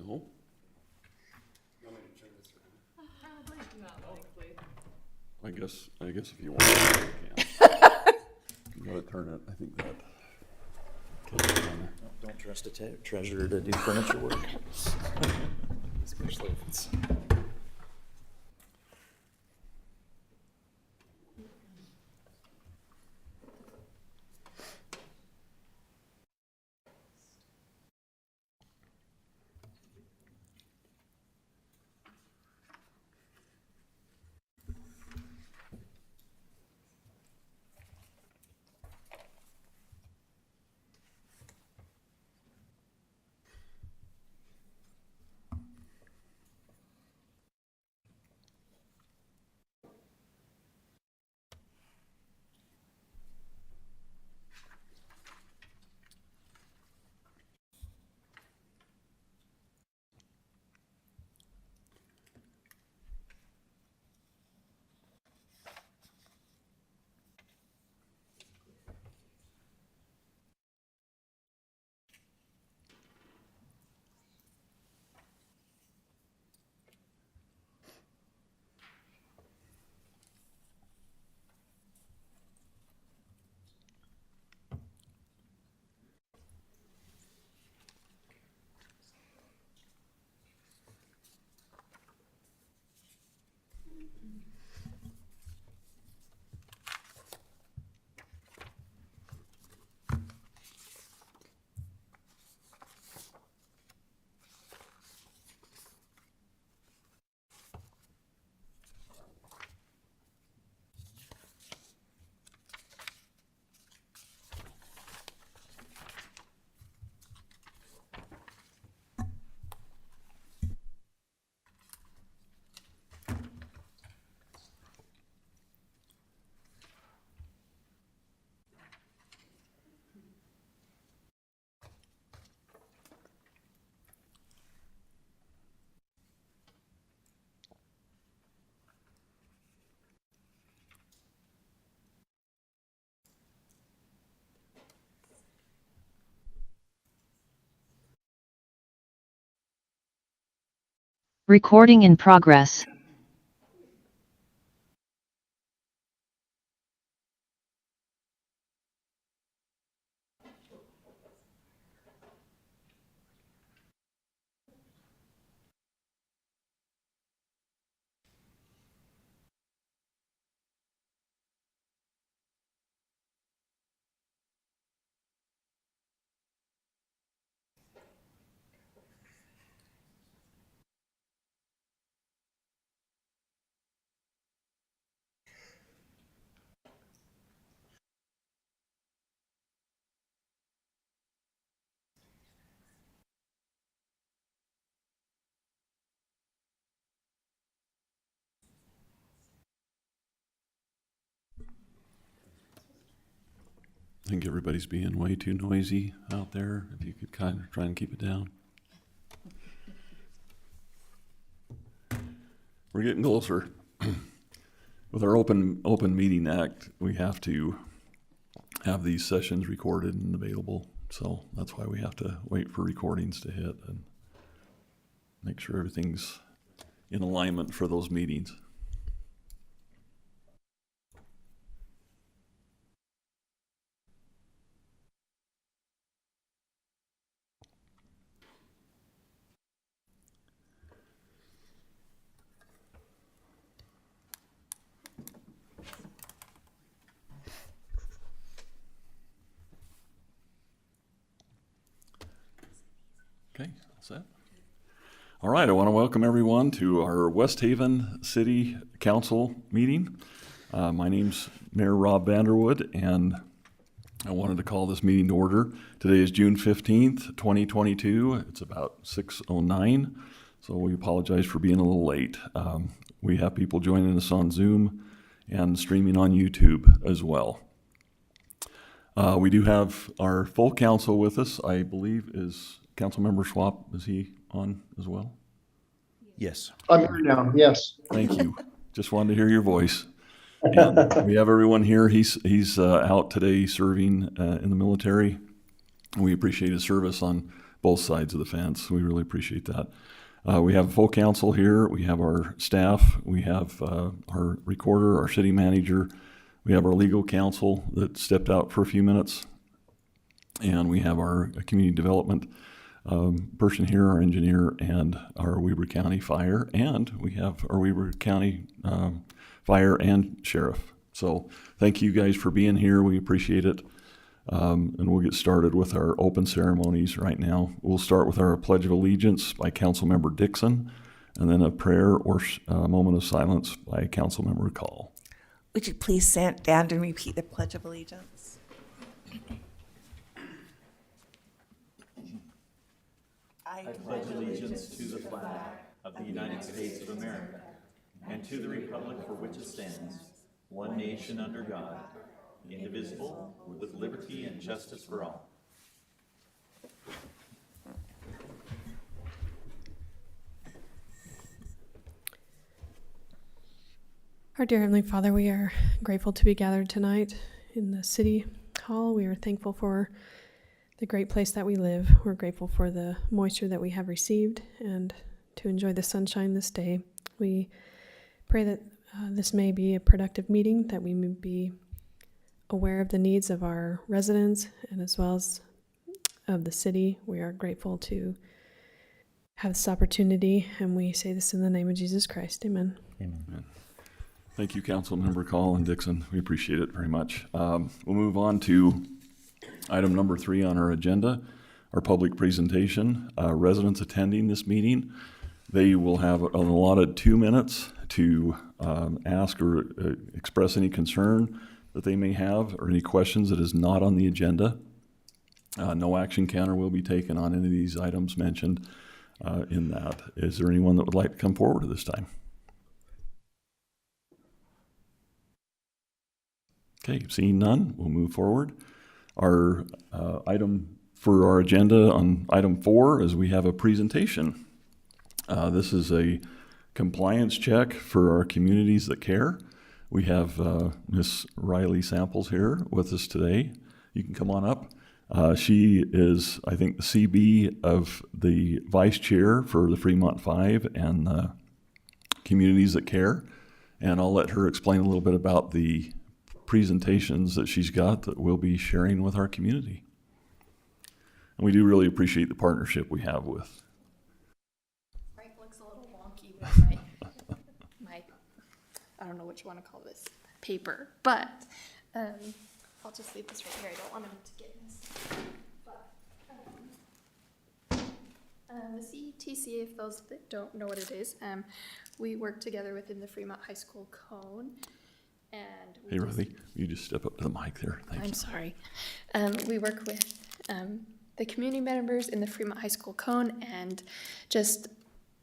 No? I guess if you want to, you can. You gotta turn it, I think that. Don't trust a treasurer to do furniture work. Especially if it's. Recording in progress. I think everybody's being way too noisy out there. If you could kind of try and keep it down. We're getting closer. With our open meeting act, we have to have these sessions recorded and available. So that's why we have to wait for recordings to hit and make sure everything's in alignment for those meetings. Okay, all set. All right, I want to welcome everyone to our West Haven City Council meeting. My name's Mayor Rob Vanderwood, and I wanted to call this meeting to order. Today is June 15th, 2022. It's about 6:09, so we apologize for being a little late. We have people joining us on Zoom and streaming on YouTube as well. We do have our full council with us, I believe, is Councilmember Schwab. Is he on as well? Yes. I'm here now, yes. Thank you. Just wanted to hear your voice. And we have everyone here. He's out today serving in the military. We appreciate his service on both sides of the fence. We really appreciate that. We have a full council here. We have our staff. We have our recorder, our city manager. We have our legal counsel that stepped out for a few minutes. And we have our community development person here, our engineer, and our Weber County Fire. And we have our Weber County Fire and Sheriff. So thank you guys for being here. We appreciate it. And we'll get started with our open ceremonies right now. We'll start with our Pledge of Allegiance by Councilmember Dixon, and then a prayer or a moment of silence by Councilmember Call. Would you please stand and repeat the Pledge of Allegiance? I pledge allegiance to the flag of the United States of America and to the republic for which it stands, one nation under God, indivisible, with liberty and justice for all. Our dear Heavenly Father, we are grateful to be gathered tonight in the City Hall. We are thankful for the great place that we live. We're grateful for the moisture that we have received and to enjoy the sunshine this day. We pray that this may be a productive meeting, that we may be aware of the needs of our residents and as well as of the city. We are grateful to have this opportunity, and we say this in the name of Jesus Christ. Amen. Amen. Thank you, Councilmember Call and Dixon. We appreciate it very much. We'll move on to item number 3 on our agenda, our public presentation. Residents attending this meeting, they will have an allotted 2 minutes to ask or express any concern that they may have or any questions that is not on the agenda. No action counter will be taken on any of these items mentioned in that. Is there anyone that would like to come forward at this time? Okay, seeing none, we'll move forward. Our item for our agenda on item 4 is we have a presentation. This is a compliance check for our communities that care. We have Miss Riley Samples here with us today. You can come on up. She is, I think, the CB of the vice chair for the Fremont 5 and communities that care. And I'll let her explain a little bit about the presentations that she's got that we'll be sharing with our community. And we do really appreciate the partnership we have with. Right, looks a little wonky with my I don't know what you want to call this, paper, but I'll just leave this right here. I don't want him to get missed. But the CTCA, if those that don't know what it is, we work together within the Fremont High School Cone. And Hey, Riley, you just step up to the mic there. Thank you. I'm sorry. We work with the community members in the Fremont High School Cone and just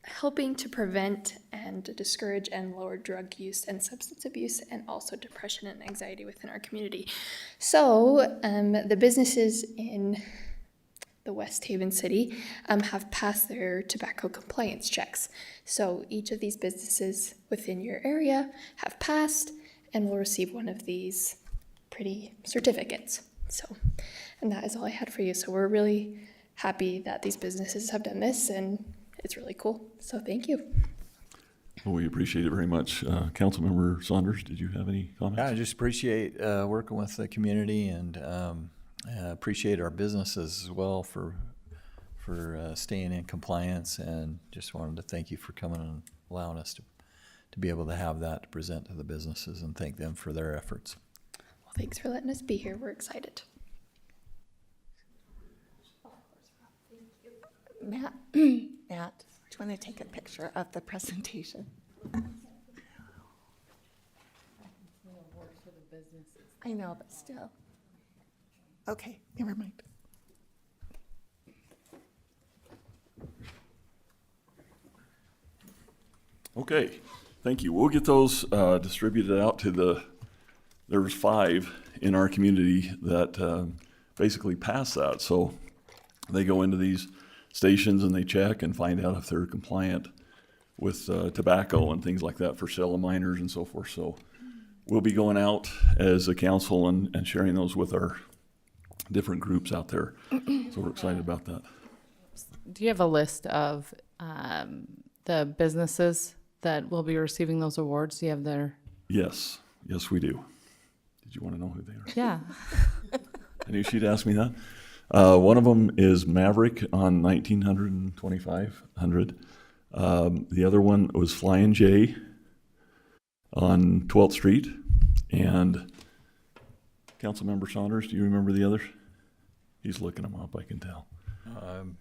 helping to prevent and discourage and lower drug use and substance abuse and also depression and anxiety within our community. So the businesses in the West Haven City have passed their tobacco compliance checks. So each of these businesses within your area have passed and will receive one of these pretty certificates. So, and that is all I had for you. So we're really happy that these businesses have done this, and it's really cool. So thank you. Well, we appreciate it very much. Councilmember Saunders, did you have any comments? I just appreciate working with the community and appreciate our businesses as well for staying in compliance, and just wanted to thank you for coming and allowing us to be able to have that to present to the businesses and thank them for their efforts. Well, thanks for letting us be here. We're excited. Matt, do you want to take a picture of the presentation? I know, but still. Okay, never mind. Okay, thank you. We'll get those distributed out to there was 5 in our community that basically passed that. So they go into these stations and they check and find out if they're compliant with tobacco and things like that for sale of minors and so forth. So we'll be going out as a council and sharing those with our different groups out there. So we're excited about that. Do you have a list of the businesses that will be receiving those awards? Do you have their? Yes, we do. Did you want to know who they are? Yeah. I knew she'd ask me that. One of them is Maverick on 1900 and 2500. The other one was Flying J on 12th Street. And Councilmember Saunders, do you remember the others? He's looking them up, I can tell. I'm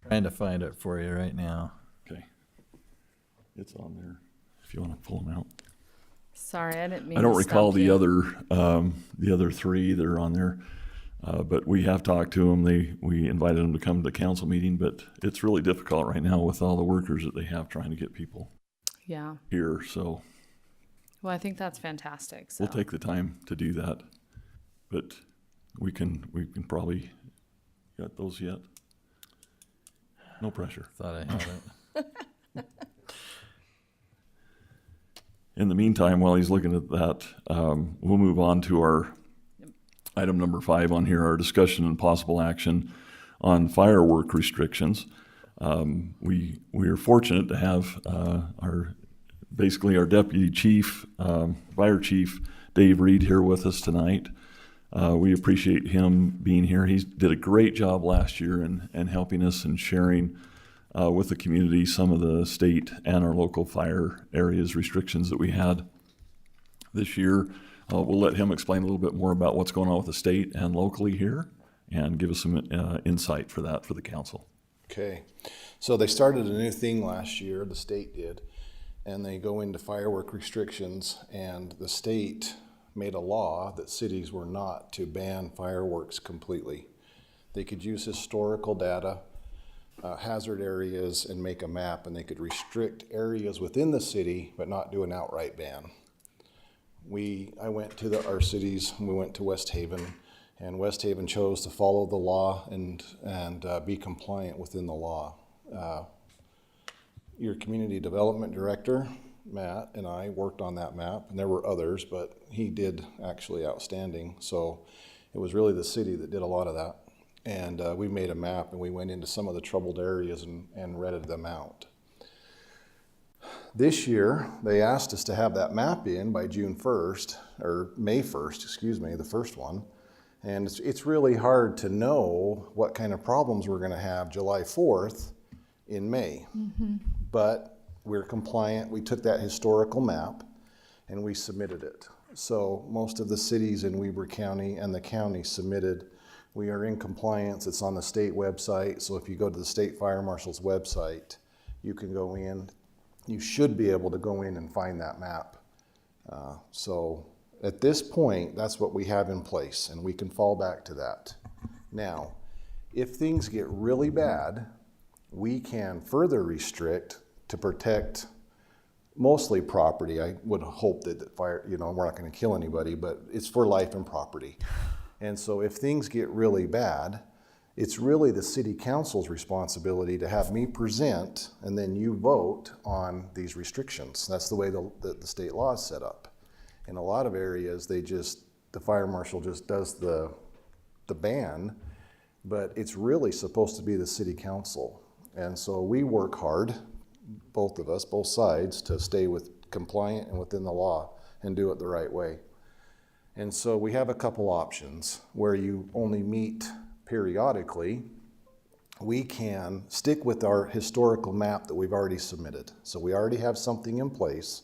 trying to find it for you right now. Okay. It's on there if you want to pull them out. Sorry, I didn't mean I don't to recall stump you. the other three that are on there, but we have talked to them. We invited them to come to the council meeting, but it's really difficult right now with all the workers that they have trying to get people Yeah. here. So Well, I think that's fantastic. So. we'll take the time to do that, but we can probably got those yet. No pressure. Thought I had it. In the meantime, while he's looking at that, we'll move on to our item number 5 on here, our discussion and possible action on firework restrictions. We are fortunate to have our deputy chief, fire chief, Dave Reed, here with us tonight. We appreciate him being here. He did a great job last year in helping us and sharing with the community some of the state and our local fire areas restrictions that we had this year. We'll let him explain a little bit more about what's going on with the state and locally here and give us some insight for that for the council. Okay, so they started a new thing last year, the state did, and they go into firework restrictions, and the state made a law that cities were not to ban fireworks completely. They could use historical data, hazard areas, and make a map, and they could restrict areas within the city but not do an outright ban. I went to our cities, we went to West Haven, and West Haven chose to follow the law and be compliant within the law. Your community development director, Matt, and I worked on that map, and there were others, but he did actually outstanding. So it was really the city that did a lot of that. And we made a map, and we went into some of the troubled areas and redded them out. This year, they asked us to have that map in by June 1st, or May 1st, excuse me, the first one. And it's really hard to know what kind of problems we're gonna have July 4th in May. Mm-hmm. But we're compliant. We took that historical map and we submitted it. So most of the cities in Weber County and the county submitted. We are in compliance. It's on the state website. So if you go to the state fire marshal's website, you can go in. You should be able to go in and find that map. So at this point, that's what we have in place, and we can fall back to that. Now, if things get really bad, we can further restrict to protect mostly property. I would hope that fire, we're not going to kill anybody, but it's for life and property. And so if things get really bad, it's really the city council's responsibility to have me present, and then you vote on these restrictions. That's the way the state law is set up. In a lot of areas, the fire marshal just does the ban, but it's really supposed to be the city council. And so we work hard, both of us, both sides, to stay compliant and within the law and do it the right way. And so we have a couple options where you only meet periodically. We can stick with our historical map that we've already submitted. So we already have something in place.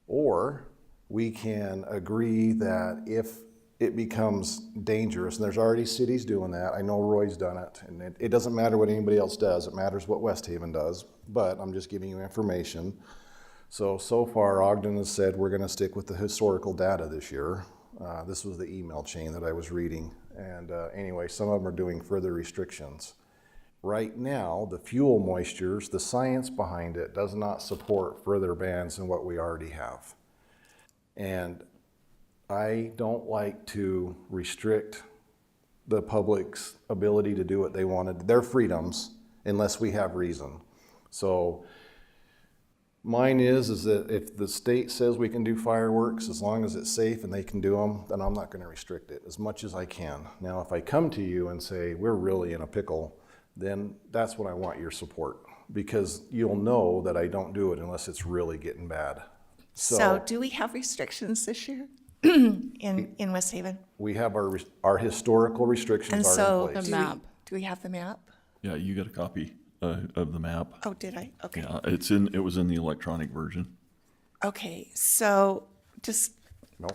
Or we can agree that if it becomes dangerous, and there's already cities doing that. I know Roy's done it, and it doesn't matter what anybody else does. It matters what West Haven does, but I'm just giving you information. So far, Ogden has said we're gonna stick with the historical data this year. This was the email chain that I was reading. And anyway, some of them are doing further restrictions. Right now, the fuel moistures, the science behind it does not support further bans than what we already have. And I don't like to restrict the public's ability to do what they wanted, their freedoms, unless we have reason. So mine is that if the state says we can do fireworks, as long as it's safe and they can do them, then I'm not going to restrict it as much as I can. Now, if I come to you and say, we're really in a pickle, then that's when I want your support, because you'll know that I don't do it unless it's really getting bad. So do we have restrictions this year in West Haven? We have our historical And restrictions so are in place. do map. do we have the map? Yeah, you got a copy of the map. Oh, did I? Okay. Yeah, it was in the electronic version. Okay, so just, No,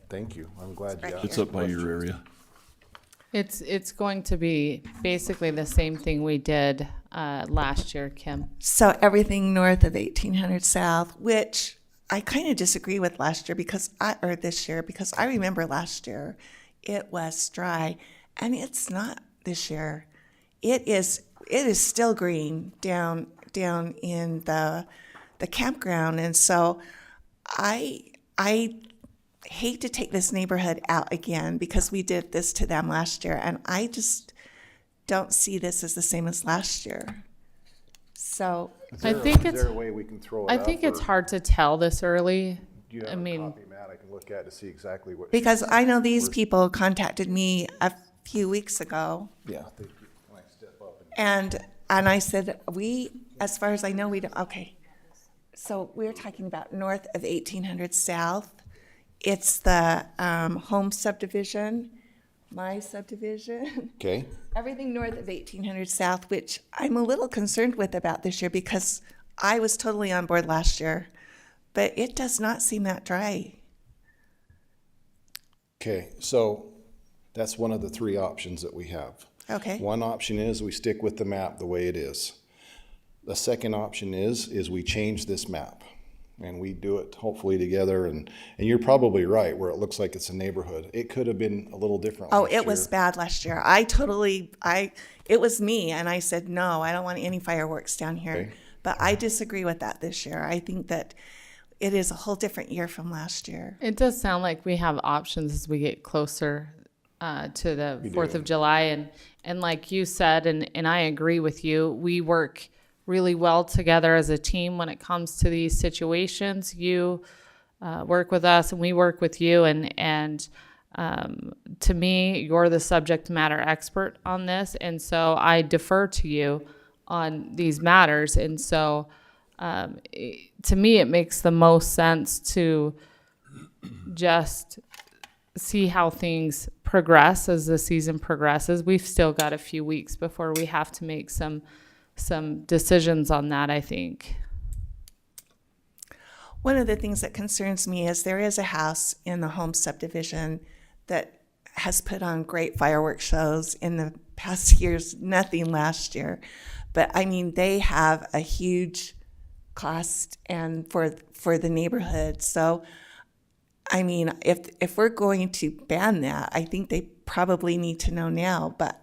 thank you. I'm glad you Right asked. It's up by your area. It's going to be basically the same thing we did last year, Kim. so everything north of 1800 South, which I kind of disagree with last year or this year, because I remember last year it was dry, and it's not this year. It is still green down in the campground, and so I hate to take this neighborhood out again because we did this to them last year, and I just don't see this as the same as last year. So I think Is there a way we can throw it I up, think it's or hard to tell this early. do you have I a mean, copy, Matt, I can look at to see exactly what? because I know these people contacted me a few weeks ago, Yeah, thank you. Can I step up and and I said, as far as I know, we don't, okay. So we're talking about north of 1800 South. It's the home subdivision, my subdivision, Okay, everything north of 1800 South, which I'm a little concerned with about this year because I was totally on board last year, but it does not seem that dry. okay, so that's one of the three options that we have. Okay. One option is we stick with the map the way it is. The second option is we change this map, and we do it hopefully together, and you're probably right, where it looks like it's a neighborhood. It could have been a little different Oh, last it was year. bad last year. It was me, and I said, no, I don't want any fireworks down here. Okay. But I disagree with that this year. I think that it is a whole different year from last year. it does sound like we have options as we get closer to the 4th of July. And like you said, and I agree with you, we work really well together as a team when it comes to these situations. You work with us and we work with you. And to me, you're the subject matter expert on this. And so I defer to you on these matters. And so to me, it makes the most sense to just see how things progress as the season progresses. We've still got a few weeks before we have to make some decisions on that, I think. One of the things that concerns me is there is a house in the home subdivision that has put on great fireworks shows in the past years, nothing last year. But I mean, they have a huge cost and for the neighborhood. So I mean, if we're going to ban that, I think they probably need to know now. But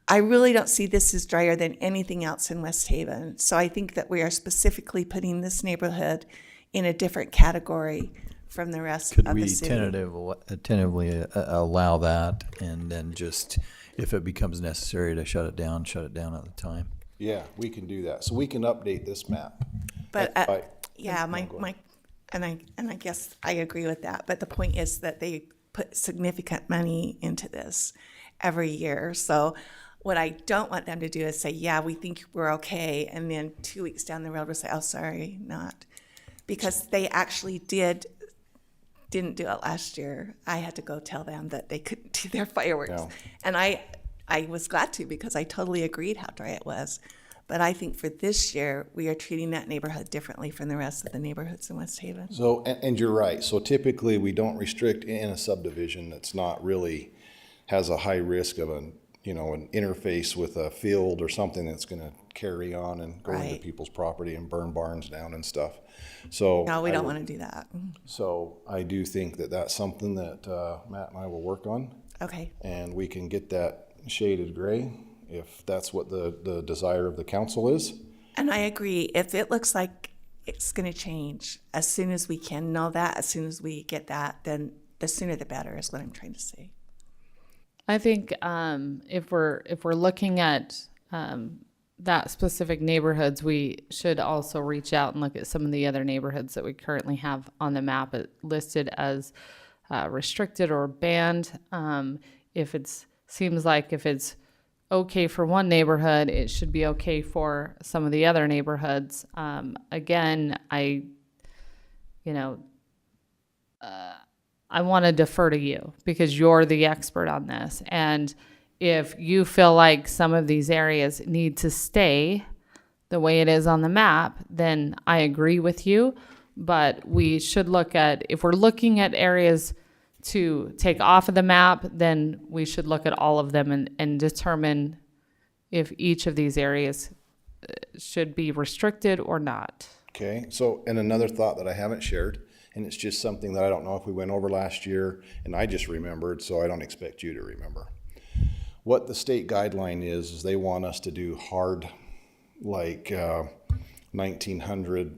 I really don't see this as drier than anything else in West Haven. So I think that we are specifically putting this neighborhood in a different category from the rest Could of we the city. tentatively allow that, and then just, if it becomes necessary to shut it down at the time? Yeah, we can do that. So we can update this map. But Right. yeah, go ahead. and I guess I agree with that. But the point is that they put significant money into this every year. So what I don't want them to do is say, yeah, we think we're okay, and then 2 weeks down the road we'll say, oh, sorry, not, because they actually didn't do it last year. I had to go tell them that they couldn't do their fireworks, Yeah. and I was glad to, because I totally agreed how dry it was. But I think for this year, we are treating that neighborhood differently from the rest of the neighborhoods in West Haven. So, and you're right. So typically, we don't restrict in a subdivision that's not really, has a high risk of an interface with a field or something that's gonna carry on and go into Right. people's property and burn barns down and stuff. So. No, we I don't would- want to do that. So I do think that that's something that Matt and I will work on, Okay, and we can get that shaded gray if that's what the desire of the council is. and I agree. If it looks like it's going to change, as soon as we can know that, as soon as we get that, then the sooner the better is what I'm trying to say. I think if we're looking at that specific neighborhoods, we should also reach out and look at some of the other neighborhoods that we currently have on the map listed as restricted or banned. If it's okay for one neighborhood, it should be okay for some of the other neighborhoods. Again, I want to defer to you because you're the expert on this. And if you feel like some of these areas need to stay the way it is on the map, then I agree with you. But we should look at, if we're looking at areas to take off of the map, then we should look at all of them and determine if each of these areas should be restricted or not. Okay, so, and another thought that I haven't shared, and it's just something that I don't know if we went over last year, and I just remembered, so I don't expect you to remember. What the state guideline is they want us to do hard, like 1900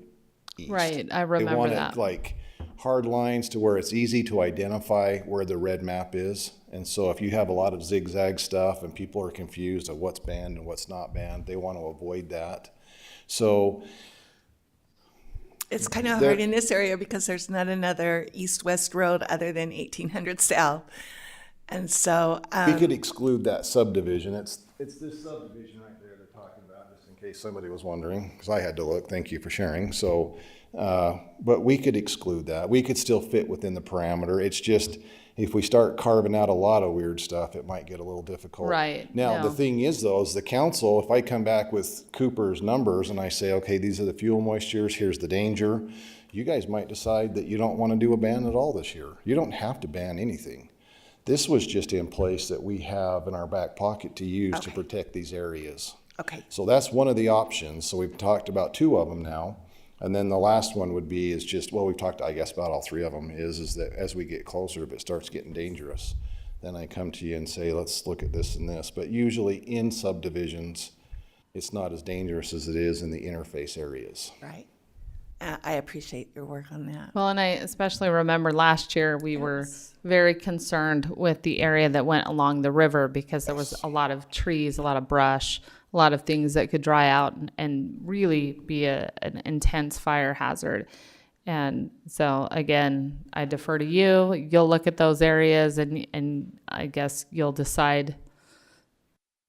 east. Right, I remember They want that. it like hard lines to where it's easy to identify where the red map is. And so if you have a lot of zigzag stuff and people are confused of what's banned and what's not banned, they want to avoid that. So It's kind of hard in this area because there's not another east-west road other than 1800 South. And so, we could exclude that subdivision. It's this subdivision right there they're talking about, just in case somebody was wondering, because I had to look. Thank you for sharing. So, but we could exclude that. We could still fit within the parameter. It's just, if we start carving out a lot of weird stuff, it might get a little difficult. Right, Now, no. the thing is though, is the council, if I come back with Cooper's numbers and I say, okay, these are the fuel moistures, here's the danger, you guys might decide that you don't want to do a ban at all this year. You don't have to ban anything. This was just in place that we have in our back pocket to use to protect these areas. okay, So that's one of the options. So we've talked about two of them now. And then the last one would be is just, well, we've talked, I guess, about all three of them, is that as we get closer, if it starts getting dangerous, then I come to you and say, let's look at this and this. But usually in subdivisions, it's not as dangerous as it is in the interface areas. right. I appreciate your work on that. Well, and I especially remember last year we were very concerned with the area that went along the river because there was a lot of trees, a lot of brush, a lot of things that could dry out and really be an intense fire hazard. And so again, I defer to you. You'll look at those areas and I guess you'll decide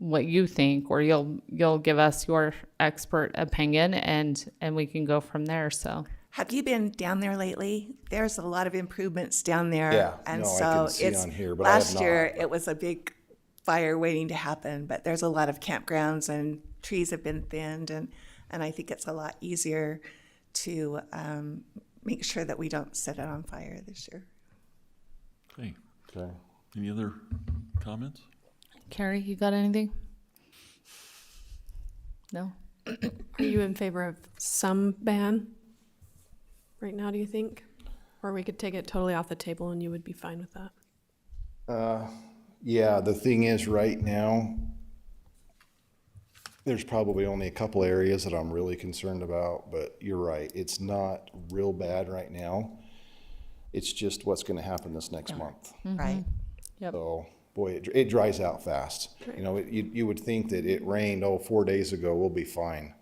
what you think, or you'll give us your expert opinion and we can go from there. So Have you been down there lately? There's a lot of improvements down there. Yeah, And no, I so can see it's, on here, but I have last year not. it was a big fire waiting to happen, but there's a lot of campgrounds and trees have been thinned and I think it's a lot easier to make sure that we don't set it on fire this year. Okay. Okay. Any other comments? Carrie, you got anything? No? Are you in favor of some ban right now, do you think? Or we could take it totally off the table and you would be fine with that? Yeah, the thing is, right now, there's probably only a couple areas that I'm really concerned about, but you're right, it's not real bad right now. It's just what's gonna happen this next month. Right. Yep. So, boy, it dries out fast. You know, you would think that it rained, 4 days ago, we'll be fine.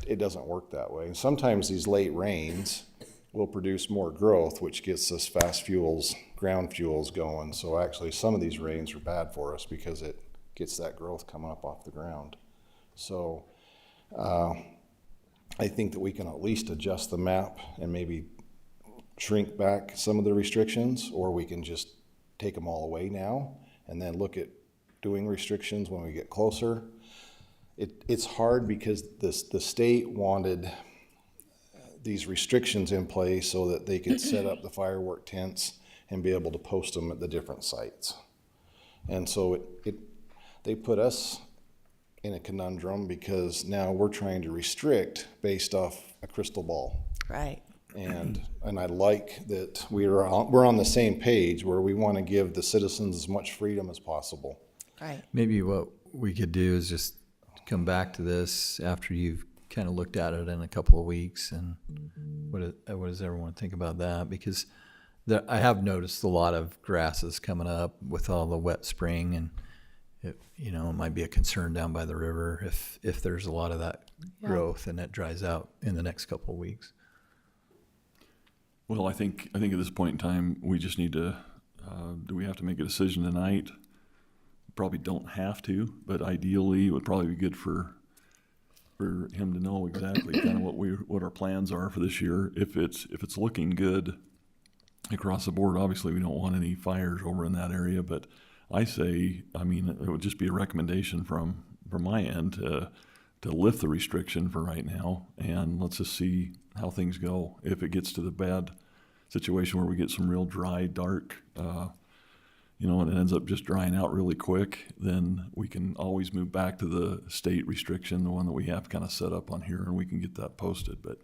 It doesn't work that way. And sometimes these late rains will produce more growth, which gets us fast fuels, ground fuels going. So actually, some of these rains are bad for us because it gets that growth coming up off the ground. So I think that we can at least adjust the map and maybe shrink back some of the restrictions, or we can just take them all away now and then look at doing restrictions when we get closer. It's hard because the state wanted these restrictions in place so that they could set up the firework tents and be able to post them at the different sites. And so they put us in a conundrum because now we're trying to restrict based off a crystal ball. Right. And I like that we're on the same page where we want to give the citizens as much freedom as possible. Right. Maybe what we could do is just come back to this after you've kind of looked at it in a couple of weeks, and what does everyone think about that? Because I have noticed a lot of grasses coming up with all the wet spring, and it might be a concern down by the river if there's a lot of that growth and it dries out in the next couple of weeks. Well, I think at this point in time, we just need to, do we have to make a decision tonight probably don't have to, but ideally it would probably be good for him to know exactly kind of what our plans are for this year. If it's looking good across the board, obviously we don't want any fires over in that area, but I say, I mean, it would just be a recommendation from my end to lift the restriction for right now, and let's just see how things go. If it gets to the bad situation where we get some real dry, dark, and it ends up just drying out really quick, then we can always move back to the state restriction, the one that we have kind of set up on here, and we can get that posted. But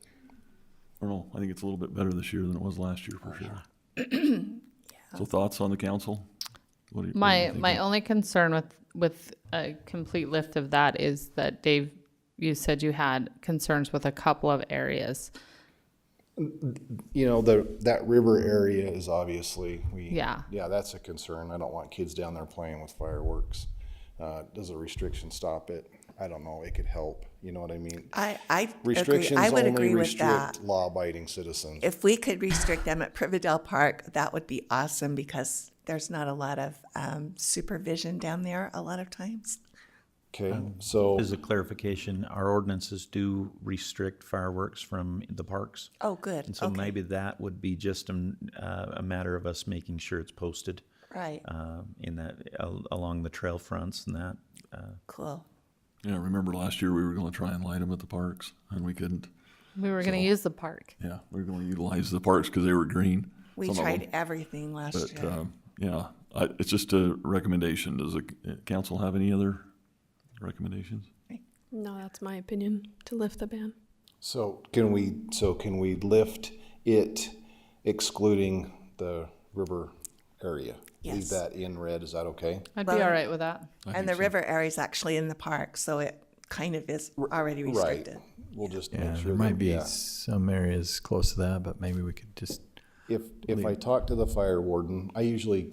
I don't know, I think it's a little bit better this year than it was last year for sure. So thoughts on the council? What do you My only concern with a complete lift of that is that, Dave, you said you had concerns with a couple of areas. That river area is obviously, Yeah. that's a concern. I don't want kids down there playing with fireworks. Does a restriction stop it? I don't know. It could help. You know what I mean? I agree. Restrictions I would only agree with that. restrict law-abiding citizens. If we could restrict them at Prividale Park, that would be awesome because there's not a lot of supervision down there a lot of times. Okay, so As a clarification, our ordinances do restrict fireworks from the parks. Oh, good. And so Okay. maybe that would be just a matter of us making sure it's posted Right. in that, along the trail fronts and that. Cool. Yeah, remember last year we were going to try and light them at the parks, and we couldn't. We were going to use the park. Yeah, we were going to utilize the parks because they were green. We some of tried them. everything last But, year. yeah, it's just a recommendation. Does the council have any other recommendations? No, that's my opinion, to lift the ban. So can we lift it excluding the river area? Leave Yes. that in red, is that okay? I'd be Well, all right with that. And the river area is actually in the park, so it kind of is already restricted. Right, we'll just Yeah, make sure. there might that- be yeah. some areas close to that, but maybe we could just, If I talk to the fire warden, I usually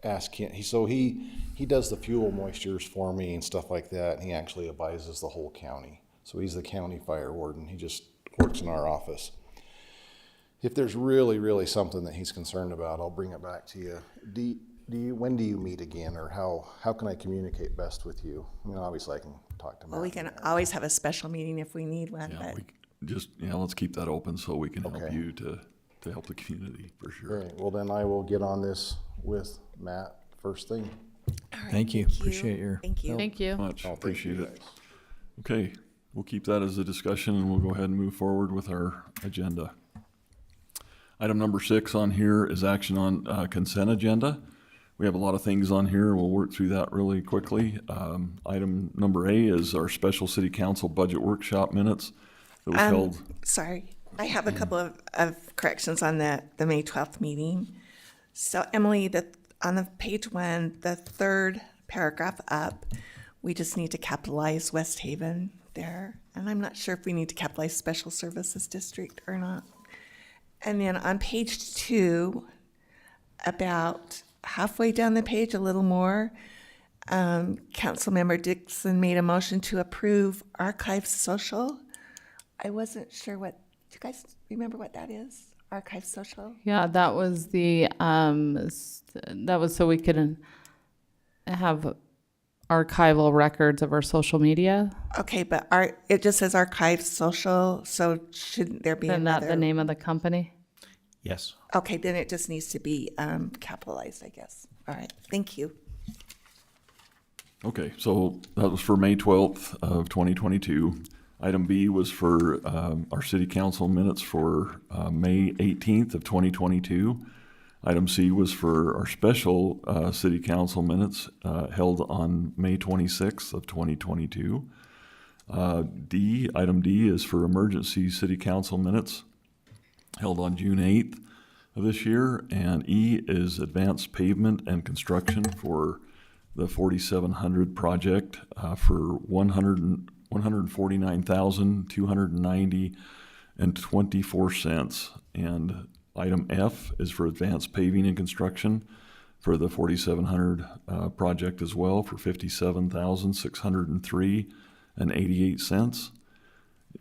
ask him, he does the fuel moistures for me and stuff like that, and he actually advises the whole county. So he's the county fire warden, he just works in our office. If there's really, really something that he's concerned about, I'll bring it back to you. When do you meet again, or how can I communicate best with you? I mean, obviously I can talk to Matt. Well, we can always have a special meeting if we need one, Yeah, but let's keep that open so we can help Okay. you to help the community for sure. Great, well then I will get on this with Matt first thing. all right, Thank you. Appreciate your Thank you. Thank you. Much, Oh, thank appreciate you it. guys. Okay, we'll keep that as a discussion and we'll go ahead and move forward with our agenda. Item number 6 on here is action on consent agenda. We have a lot of things on here. We'll work through that really quickly. Item number A is our special city council budget workshop minutes that was held. Sorry, I have a couple of corrections on the May 12th meeting. So Emily, on the page 1, the third paragraph up, we just need to capitalize West Haven there. And I'm not sure if we need to capitalize Special Services District or not. And then on page 2, about halfway down the page, a little more, Councilmember Dixon made a motion to approve Archive Social. I wasn't sure do you guys remember what that is? Archive Social? Yeah, that was that was so we could have archival records of our social media. Okay, but it just says Archive Social, so shouldn't there be Isn't that another? the name of the company? Yes. Okay, then it just needs to be capitalized, I guess. All right, thank you. Okay, so that was for May 12th of 2022. Item B was for our city council minutes for May 18th of 2022. Item C was for our special city council minutes held on May 26th of 2022. Item D is for emergency city council minutes held on June 8th of this year. And E is advanced pavement and construction for the 4700 project for $149,290.24. And item F is for advanced paving and construction for the 4700 project as well for $57,603.88.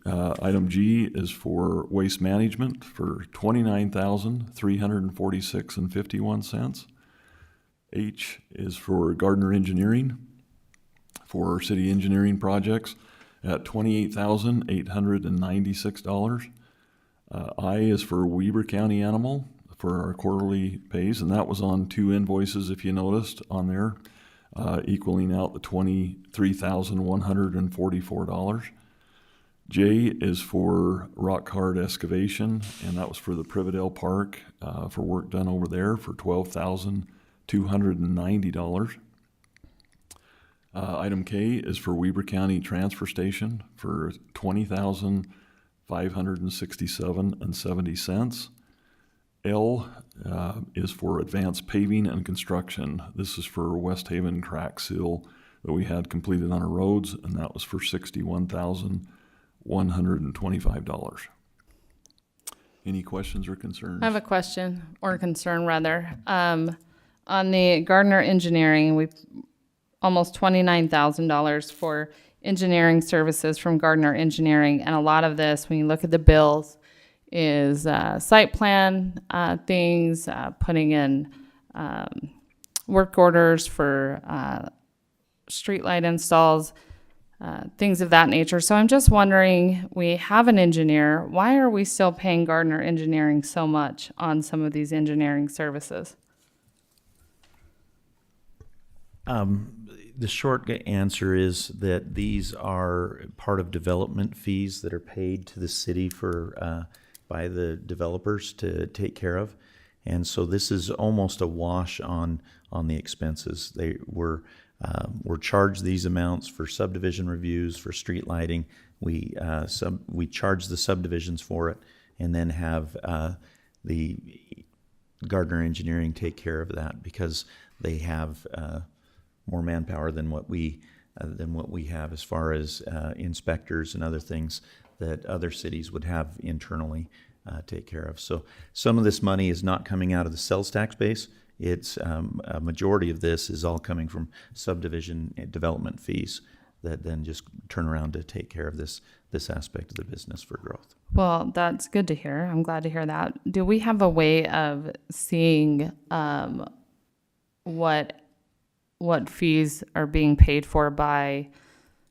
Item G is for waste management for $29,346.51. H is for Gardner Engineering for city engineering projects at $28,896. I is for Weber County Animal for our quarterly pays, and that was on 2 invoices, if you noticed on there, equaling out the $23,144. J is for Rock Hard Excavation, and that was for the Privedale Park for work done over there for $12,290. Item K is for Weber County Transfer Station for $20,567.70. L is for Advanced Paving and Construction. This is for West Haven crack seal that we had completed on our roads, and that was for $61,125. Any questions or concerns? I have a question, or concern rather. On the Gardner Engineering, we almost $29,000 for engineering services from Gardner Engineering, and a lot of this, when you look at the bills, is site plan things, putting in work orders for streetlight installs, things of that nature. So I'm just wondering, we have an engineer, why are we still paying Gardner Engineering so much on some of these engineering services? The short answer is that these are part of development fees that are paid to the city for by the developers to take care of, and so this is almost a wash on the expenses. We're charged these amounts for subdivision reviews, for street lighting. We charge the subdivisions for it, and then have the Gardner Engineering take care of that because they have more manpower than what we have as far as inspectors and other things that other cities would have internally take care of. So some of this money is not coming out of the sales tax base. It's a majority of this is all coming from subdivision development fees that then just turn around to take care of this aspect of the business for growth. Well, that's good to hear. I'm glad to hear that. Do we have a way of seeing what fees are being paid for by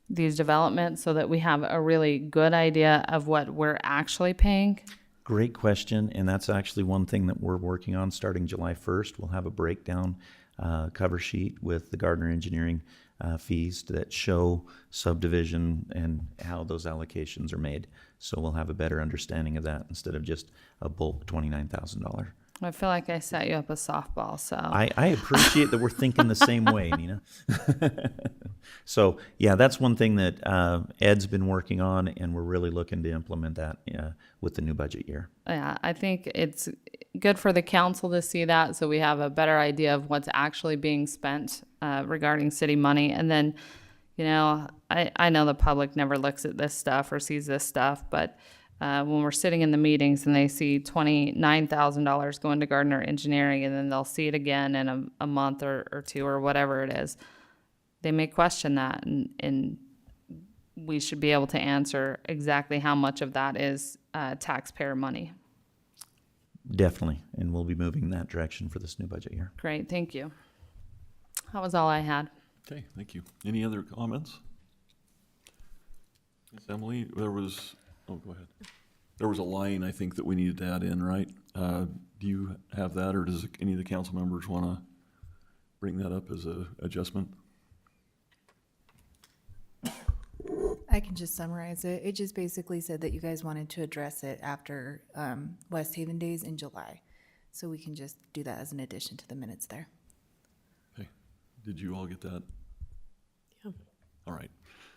these developments so that we have a really good idea of what we're actually paying? Great question, and that's actually one thing that we're working on starting July 1st. We'll have a breakdown cover sheet with the Gardner Engineering fees that show subdivision and how those allocations are made. So we'll have a better understanding of that instead of just a bulk $29,000. I feel like I set you up a softball, so. I appreciate that we're thinking the same way, Nina. So, yeah, that's one thing that Ed's been working on, and we're really looking to implement that with the new budget year. Yeah, I think it's good for the council to see that so we have a better idea of what's actually being spent regarding city money. And then, you know, I know the public never looks at this stuff or sees this stuff, but when we're sitting in the meetings and they see $29,000 going to Gardner Engineering, and then they'll see it again in a month or two or whatever it is, they may question that, and we should be able to answer exactly how much of that is taxpayer money. Definitely, and we'll be moving in that direction for this new budget year. Great, thank you. That was all I had. Okay, thank you. Any other comments? Ms. Emily, there was, oh, go ahead. There was a line I think that we needed to add in, right? Do you have that, or does any of the council members want to bring that up as an adjustment? I can just summarize it. It just basically said that you guys wanted to address it after West Haven Days in July. So we can just do that as an addition to the minutes there. Okay, did you all get that? Yeah. All right,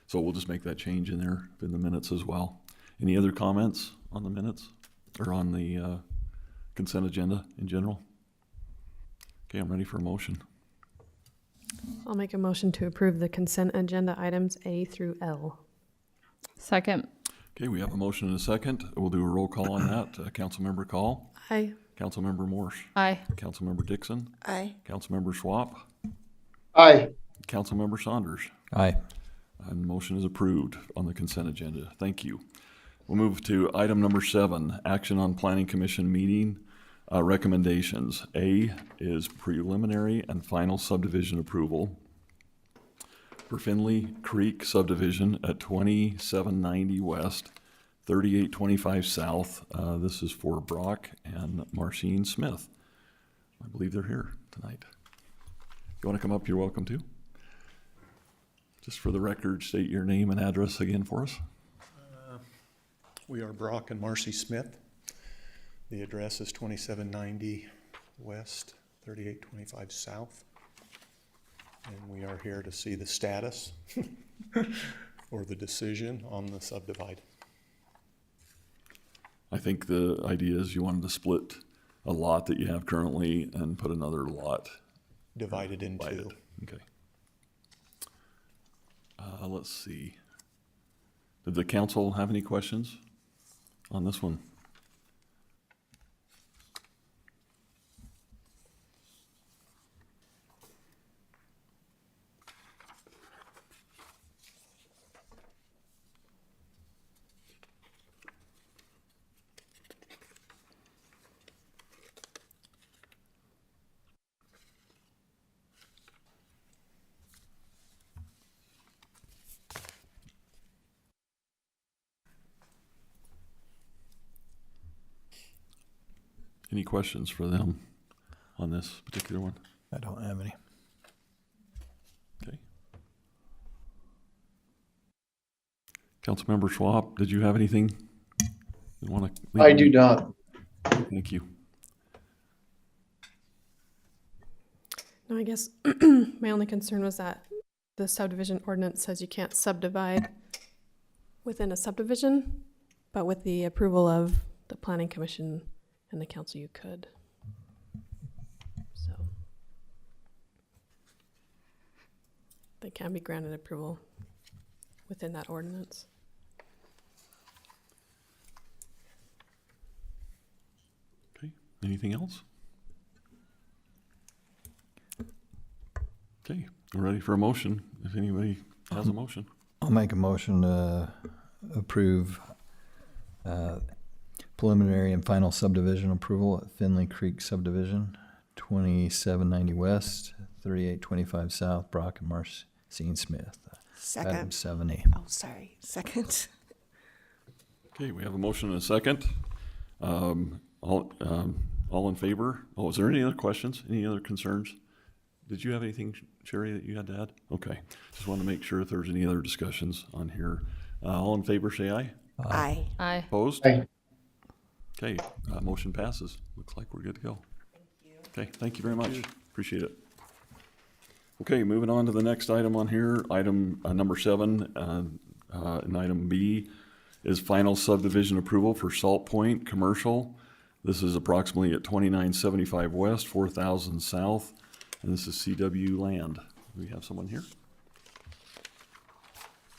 so we'll just make that change in there in the minutes as well. Any other comments on the minutes or on the consent agenda in general? Okay, I'm ready for a motion. I'll make a motion to approve the consent agenda items A through L. Second. Okay, we have a motion and a second. We'll do a roll call on that. Councilmember Call. Aye. Councilmember Morse. Aye. Councilmember Dixon. Aye. Councilmember Schwab. Aye. Councilmember Saunders. Aye. And motion is approved on the consent agenda. Thank you. We'll move to item number 7, action on Planning Commission meeting recommendations. A is preliminary and final subdivision approval for Finley Creek subdivision at 2790 West, 3825 South. This is for Brock and Marcine Smith. I believe they're here tonight. If you want to come up, you're welcome to. Just for the record, state your name and address again for us. We are Brock and Marcy Smith. The address is 2790 West, 3825 South. And we are here to see the status or the decision on the subdivide. I think the idea is you wanted to split a lot that you have currently and put another lot. Divided into. Divided. Okay. Let's see. Did the council have any questions on this one? Any questions for them on this particular one? I don't have any. Okay. Councilmember Schwab, did you have anything you want to? I do not. Thank you. No, I guess my only concern was that the subdivision ordinance says you can't subdivide within a subdivision, but with the approval of the planning commission and the council, you could. So they can be granted approval within that ordinance. Okay. Anything else? Okay. We're ready for a motion. If anybody has a motion. I'll make a motion to approve preliminary and final subdivision approval at Finley Creek subdivision, 2790 West, 3825 South, Brock and Marcine Smith. Second. Item 7A. Oh, sorry. Second. Okay, we have a motion and a second. All in favor? Oh, is there any other questions? Any other concerns? Did you have anything, Sherry, that you had to add? Okay, just want to make sure if there's any other discussions on here. All in favor, say aye. Aye. Aye. Opposed? Aye. Okay, motion passes. Looks like we're good to go. Okay, thank you very much. Appreciate it. Okay, moving on to the next item on here, item number 7, and item B is final subdivision approval for Salt Point Commercial. This is approximately at 2975 West, 4000 South, and this is CW Land. Do we have someone here?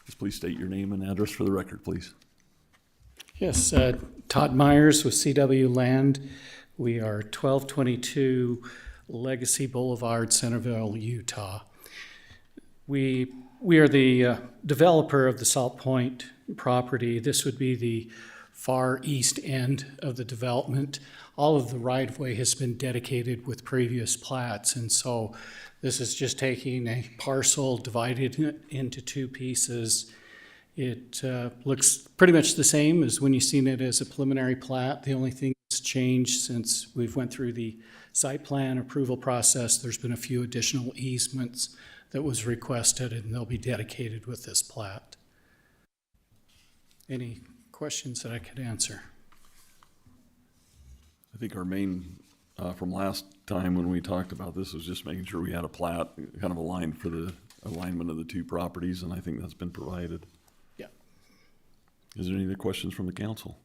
Just please state your name and address for the record, please. Yes, Todd Myers with CW Land. We are 1222 Legacy Boulevard, Centerville, Utah. We are the developer of the Salt Point property. This would be the far east end of the development. All of the right-of-way has been dedicated with previous plats, and so this is just taking a parcel, divided it into 2 pieces. It looks pretty much the same as when you've seen it as a preliminary plat. The only thing that's changed since we've went through the site plan approval process, there's been a few additional easements that was requested, and they'll be dedicated with this plat. Any questions that I could answer? I think our main, from last time when we talked about this, was just making sure we had a plat kind of aligned for the alignment of the 2 properties, and I think that's been provided. Yeah. Is there any other questions from the council?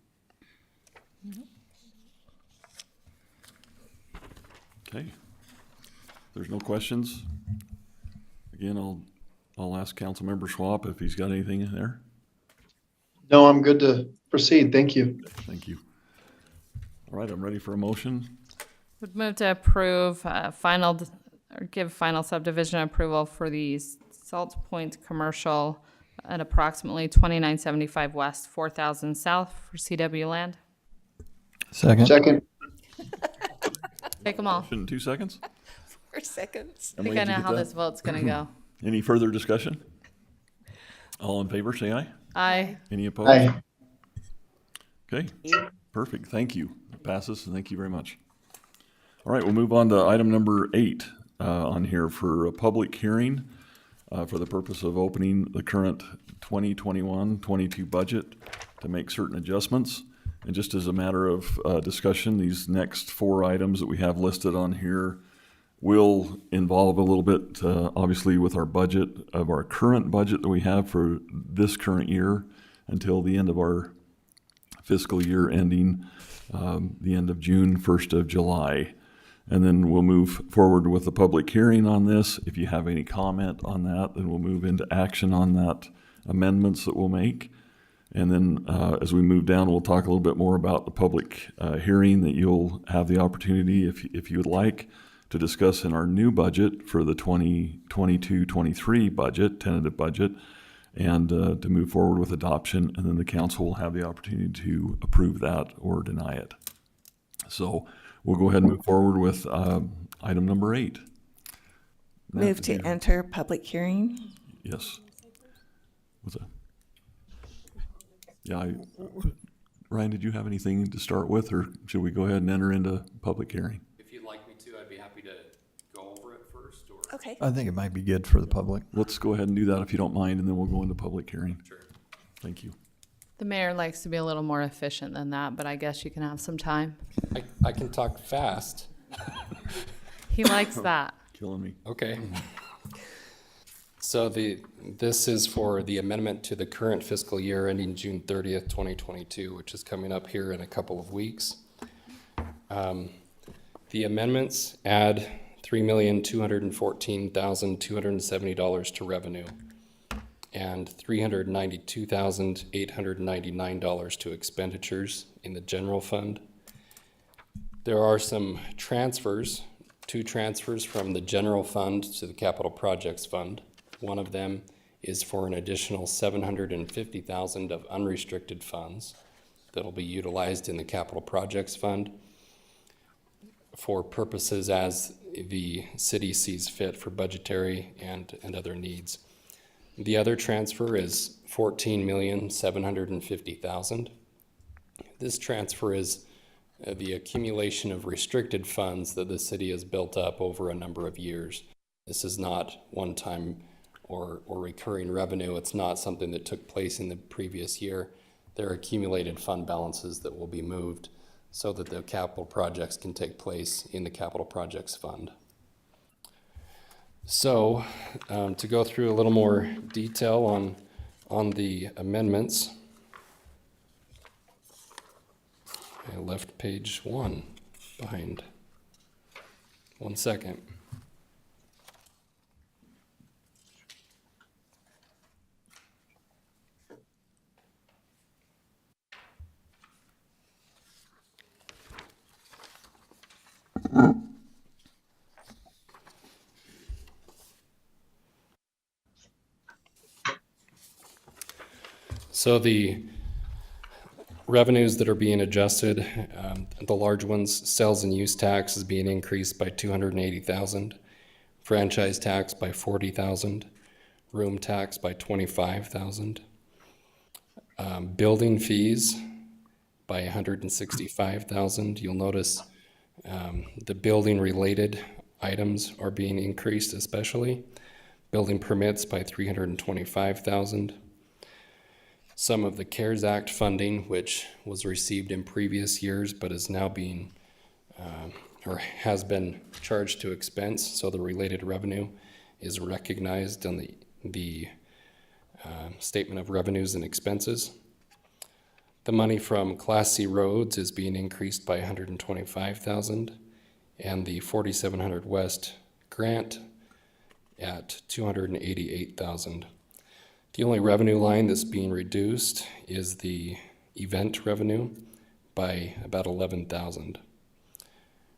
Okay. If there's no questions, again, I'll ask Councilmember Schwab if he's got anything in there. No, I'm good to proceed. Thank you. Thank you. All right, I'm ready for a motion. Would move to approve give final subdivision approval for the Salt Point Commercial at approximately 2975 West, 4000 South for CW Land. Second. Second. Take them all. In 2 seconds? 4 seconds. I think I know how this vote's gonna go. Any further discussion? All in favor, say aye. Aye. Any opposed? Aye. Okay, perfect. Thank you. It passes, and thank you very much. All right, we'll move on to item number 8 on here for a public hearing for the purpose of opening the current 2021-22 budget to make certain adjustments. And just as a matter of discussion, these next 4 items that we have listed on here will involve a little bit, obviously, with our budget, of our current budget that we have for this current year until the end of our fiscal year ending the end of June, 1st of July. And then we'll move forward with the public hearing on this. If you have any comment on that, then we'll move into action on that amendments that we'll make. And then as we move down, we'll talk a little bit more about the public hearing that you'll have the opportunity, if you would like, to discuss in our new budget for the 2022-23 budget, tentative budget, and to move forward with adoption. And then the council will have the opportunity to approve that or deny it. So we'll go ahead and move forward with item number 8. Move to enter public hearing. Yes. What's that? Yeah, Ryan, did you have anything to start with, or should we go ahead and enter into public hearing? If you'd like me to, I'd be happy to go over it first, or. Okay. I think it might be good for the public. Let's go ahead and do that if you don't mind, and then we'll go into public hearing. Sure. Thank you. The mayor likes to be a little more efficient than that, but I guess you can have some time. I can talk fast. He likes that. Killing me. Okay. So this is for the amendment to the current fiscal year ending June 30th, 2022, which is coming up here in a couple of weeks. The amendments add $3,214,270 to revenue and $392,899 to expenditures in the general fund. There are some transfers, 2 transfers from the general fund to the capital projects fund. One of them is for an additional $750,000 of unrestricted funds that'll be utilized in the capital projects fund for purposes as the city sees fit for budgetary and other needs. The other transfer is $14,750,000. This transfer is the accumulation of restricted funds that the city has built up over a number of years. This is not one-time or recurring revenue. It's not something that took place in the previous year. They're accumulated fund balances that will be moved so that the capital projects can take place in the capital projects fund. So to go through a little more detail on the amendments, I left page 1 behind. 1 second. So the revenues that are being adjusted, the large ones, sales and use tax is being increased by $280,000, franchise tax by $40,000, room tax by $25,000, building fees by $165,000. You'll notice the building related items are being increased, especially building permits by $325,000. Some of the CARES Act funding, which was received in previous years but is now being or has been charged to expense, so the related revenue is recognized on the statement of revenues and expenses. The money from Class C roads is being increased by $125,000, and the 4700 West grant at $288,000. The only revenue line that's being reduced is the event revenue by about $11,000.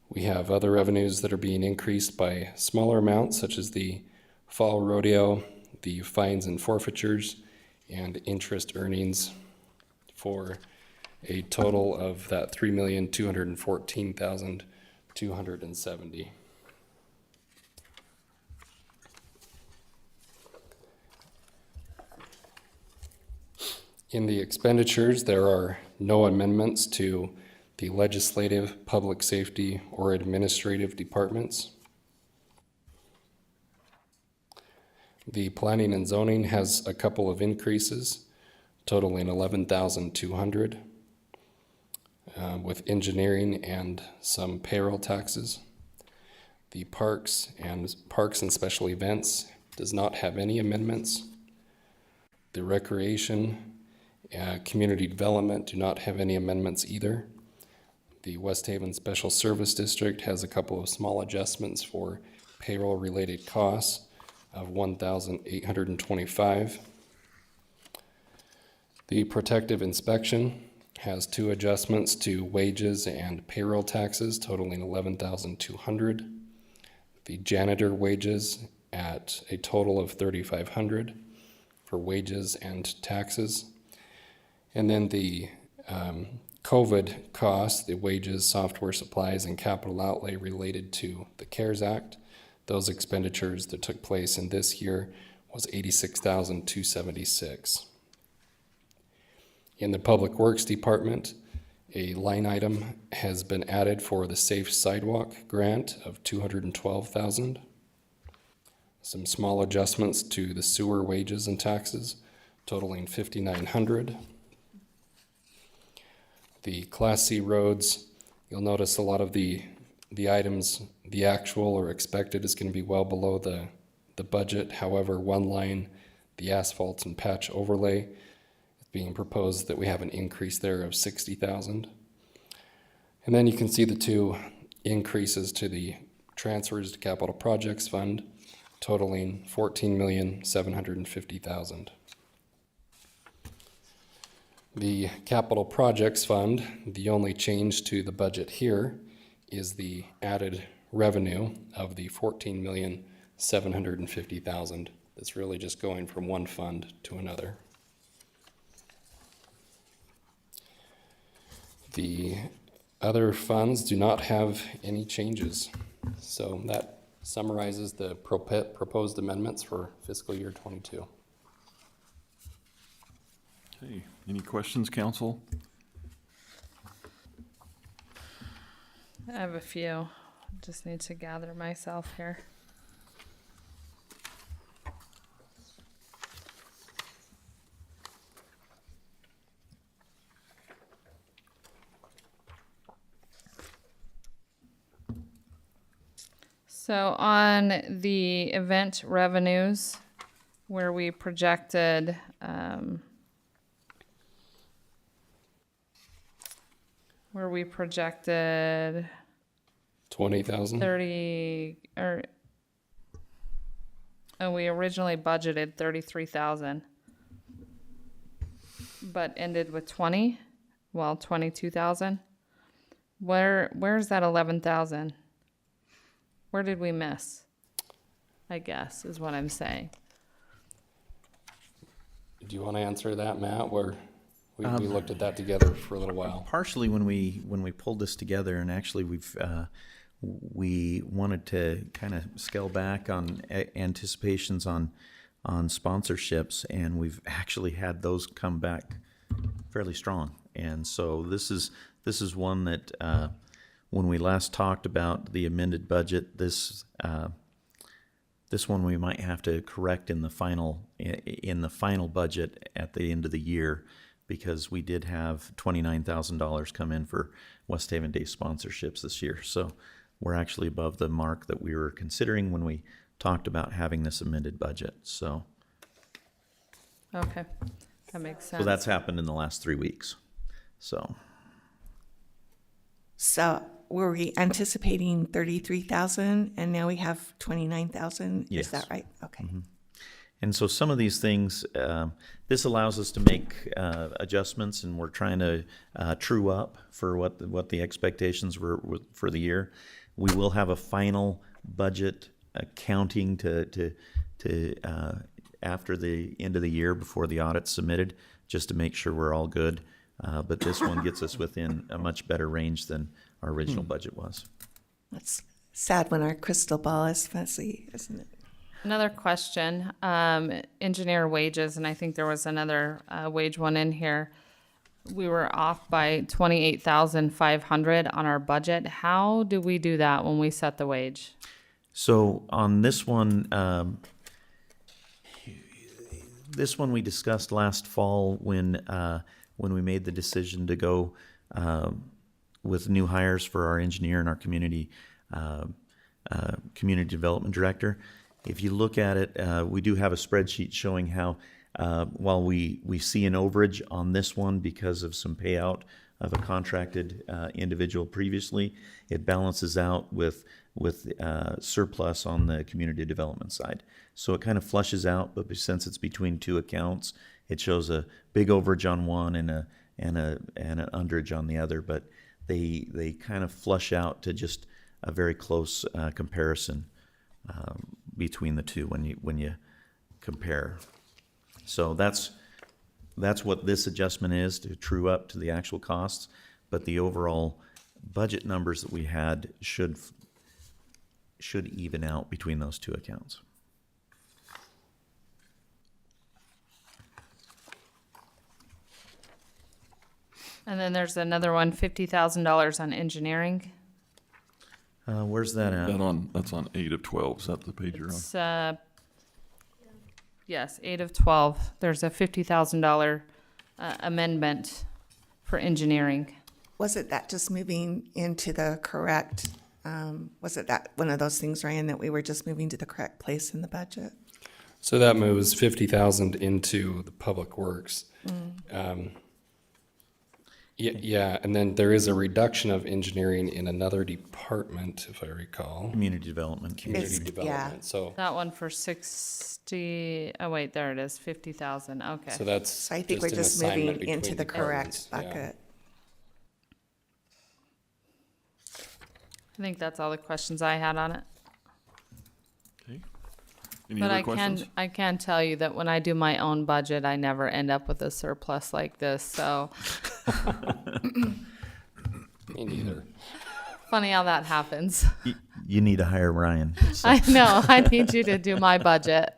We have other revenues that are being increased by smaller amounts, such as the fall rodeo, the fines and forfeitures, and interest earnings, for a total of that $3,214,270 270. In the expenditures, there are no amendments to the legislative, public safety, or administrative departments. The planning and zoning has a couple of increases, totaling 11,200, with engineering and some payroll taxes. The parks and special events does not have any amendments. The recreation, community development do not have any amendments either. The West Haven Special Service District has a couple of small adjustments for payroll-related costs of $1,825. The protective inspection has two adjustments to wages and payroll taxes totaling $11,200. The janitor wages at a total of $3,500 for wages and taxes. And then the COVID costs, the wages, software supplies, and capital outlay related to the CARES Act. Those expenditures that took place in this year was $86,276. In the Public Works Department, a line item has been added for the Safe Sidewalk grant of $212,000. Some small adjustments to the sewer wages and taxes totaling $5,900. The Class C roads, you'll notice a lot of the items, the actual or expected is going to be well below the budget. However, one line, the asphalt and patch overlay, is being proposed that we have an increase there of $60,000. And then you can see the two increases to the transfers to Capital Projects Fund, totaling $14,750,000. The Capital Projects Fund, the only change to the budget here is the added revenue of the $14,750,000. It's really just going from one fund to another. The other funds do not have any changes. So that summarizes the proposed amendments for fiscal year 22. Okay, any questions, council? I have a few. Just need to gather myself here. So on the event revenues, where we projected, where we projected 20,000. 30, or, and we originally budgeted 33,000, but ended with 22,000. Where's that 11,000? Where did we miss? I guess is what I'm saying. Do you want to answer that, Matt? Where we looked at that together for a little while. Partially when we pulled this together, and actually we wanted to kind of scale back on anticipations on sponsorships, and we've actually had those come back fairly strong. And so this is one that when we last talked about the amended budget, this one we might have to correct in the final budget at the end of the year, because we did have $29,000 come in for West Haven Day sponsorships this year. So we're actually above the mark that we were considering when we talked about having this amended budget. So Okay, that makes sense. so that's happened in the last 3 weeks. So were we anticipating 33,000 and now we have 29,000? Yes. Is that right? Okay. Mm-hmm. And so some of these things, this allows us to make adjustments, and we're trying to true up for what the expectations were for the year. We will have a final budget accounting to after the end of the year before the audit's submitted, just to make sure we're all good. But this one gets us within a much better range than our original budget was. It's sad when our crystal ball is fuzzy, isn't it? Another question, engineer wages, and I think there was another wage one in here. We were off by 28,500 on our budget. How do we do that when we set the wage? So on this one, we discussed last fall when we made the decision to go with new hires for our engineer and our community development director. If you look at it, we do have a spreadsheet showing how while we see an overage on this one because of some payout of a contracted individual previously, it balances out with surplus on the community development side. So it kind of flushes out, but since it's between two accounts, it shows a big overage on one and an underage on the other. But they kind of flush out to just a very close comparison between the two when you compare. So that's what this adjustment is, to true up to the actual costs. But the overall budget numbers that we had should even out between those two accounts. And then there's another one, $50,000 on engineering. Where's that at? That's on 8 of 12. Is that the page you're on? It's, yes, 8 of 12. There's a $50,000 amendment for engineering. Was it that just moving into the correct, was it that one of those things, Ryan, that we were just moving to the correct place in the budget? So that moves 50,000 into the public works. Yeah, and then there is a reduction of engineering in another department, if I recall. Community development. Community development. Yeah. So That one for 60, oh wait, there it is, 50,000, okay. so that's So I think we're an just assignment moving into between the correct departments, yeah. bucket. I think that's all the questions I had on it. Okay. Any But other questions? I can tell you that when I do my own budget, I never end up with a surplus like this, so Me neither. funny how that happens. You need to hire Ryan. So. I know, I need you to do my budget.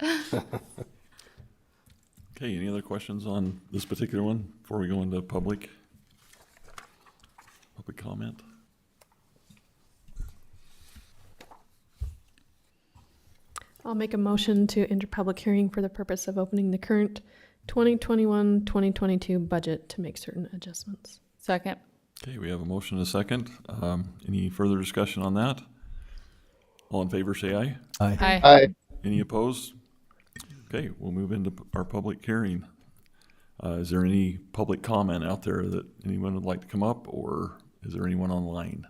Okay, any other questions on this particular one before we go into public comment? I'll make a motion to enter public hearing for the purpose of opening the current 2021-2022 budget to make certain adjustments. Second. Okay, we have a motion and a second. Any further discussion on that? All in favor, say aye. Aye. Aye. Any opposed? Okay, we'll move into our public hearing. Is there any public comment out there that anyone would like to come up, or is there anyone online?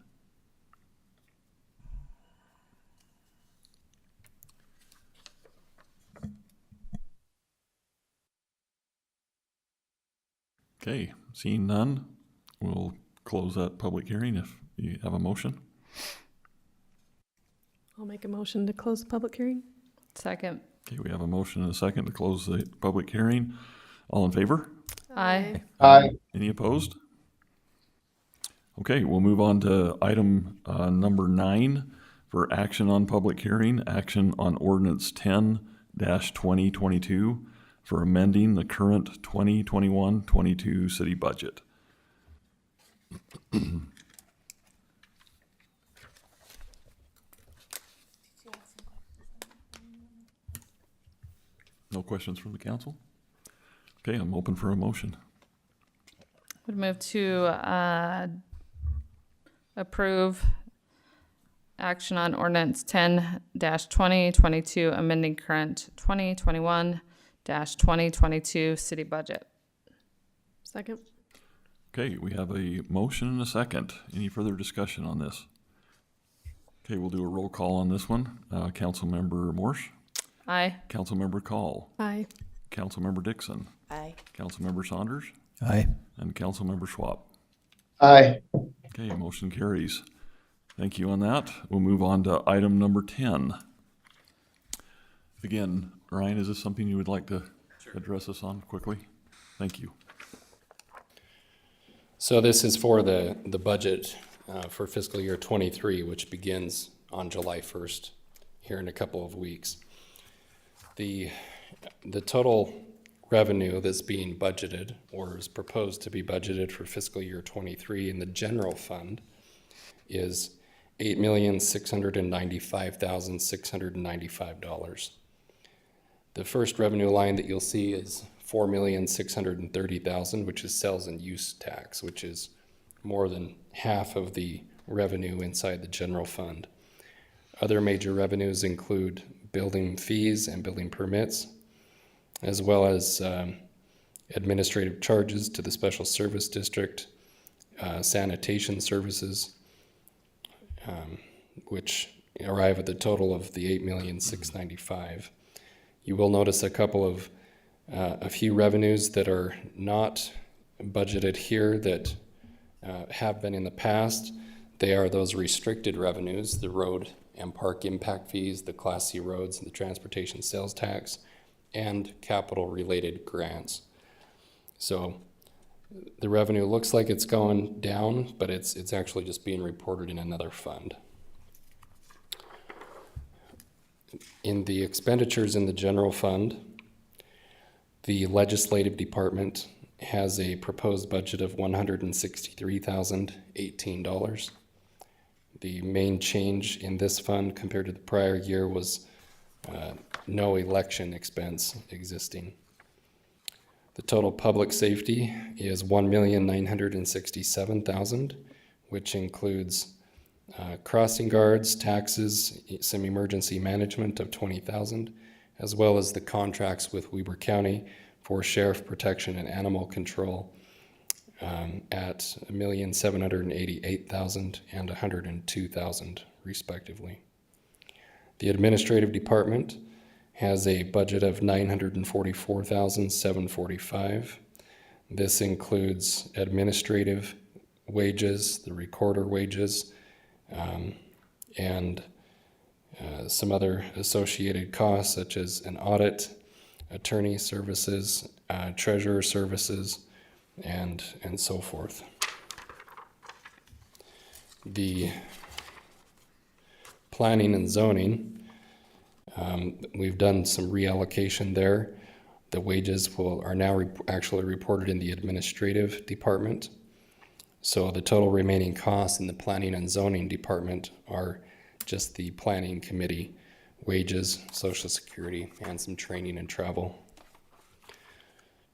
Okay, seeing none, we'll close that public hearing if you have a motion. I'll make a motion to close the public hearing. Second. Okay, we have a motion and a second to close the public hearing. All in favor? Aye. Aye. Any opposed? Okay, we'll move on to item number 9 for action on public hearing. Action on ordinance 10-2022 for amending the current 2021-22 city budget. No questions from the council? Okay, I'm open for a motion. Would move to approve action on ordinance 10-2022, amending current 2021-2022 city budget. Second. Okay, we have a motion and a second. Any further discussion on this? Okay, we'll do a roll call on this one. Councilmember Morse, Aye. Councilmember Call, Aye. Councilmember Dixon, Aye. Councilmember Saunders, Aye. and Councilmember Schwab. Aye. Okay, motion carries. Thank you on that. We'll move on to item number 10. Again, Ryan, is this something you would like to address us on quickly? Thank you. So this is for the budget for fiscal year 23, which begins on July 1st, here in a couple of weeks. The total revenue that's being budgeted, or is proposed to be budgeted for fiscal year 23 in the general fund, is $8,695,695. The first revenue line that you'll see is $4,630,000, which is sales and use tax, which is more than half of the revenue inside the general fund. Other major revenues include building fees and building permits, as well as administrative charges to the Special Service District, sanitation services, which arrive at the total of the $8,695,000. You will notice a few revenues that are not budgeted here that have been in the past. They are those restricted revenues, the road and park impact fees, the Class C roads, and the transportation sales tax, and capital-related grants. So the revenue looks like it's going down, but it's actually just being reported in another fund. In the expenditures in the general fund, the legislative department has a proposed budget of $163,018. The main change in this fund compared to the prior year was no election expense existing. The total public safety is $1,967,000, which includes crossing guards, taxes, some emergency management of $20,000, as well as the contracts with Weber County for sheriff protection and animal control at $1,788,000 and $102,000 respectively. The administrative department has a budget of $944,745. This includes administrative wages, the recorder wages, and some other associated costs such as an audit, attorney services, treasurer services, and so forth. The planning and zoning, we've done some reallocation there. The wages are now actually reported in the administrative department. So the total remaining costs in the planning and zoning department are just the planning committee wages, Social Security, and some training and travel.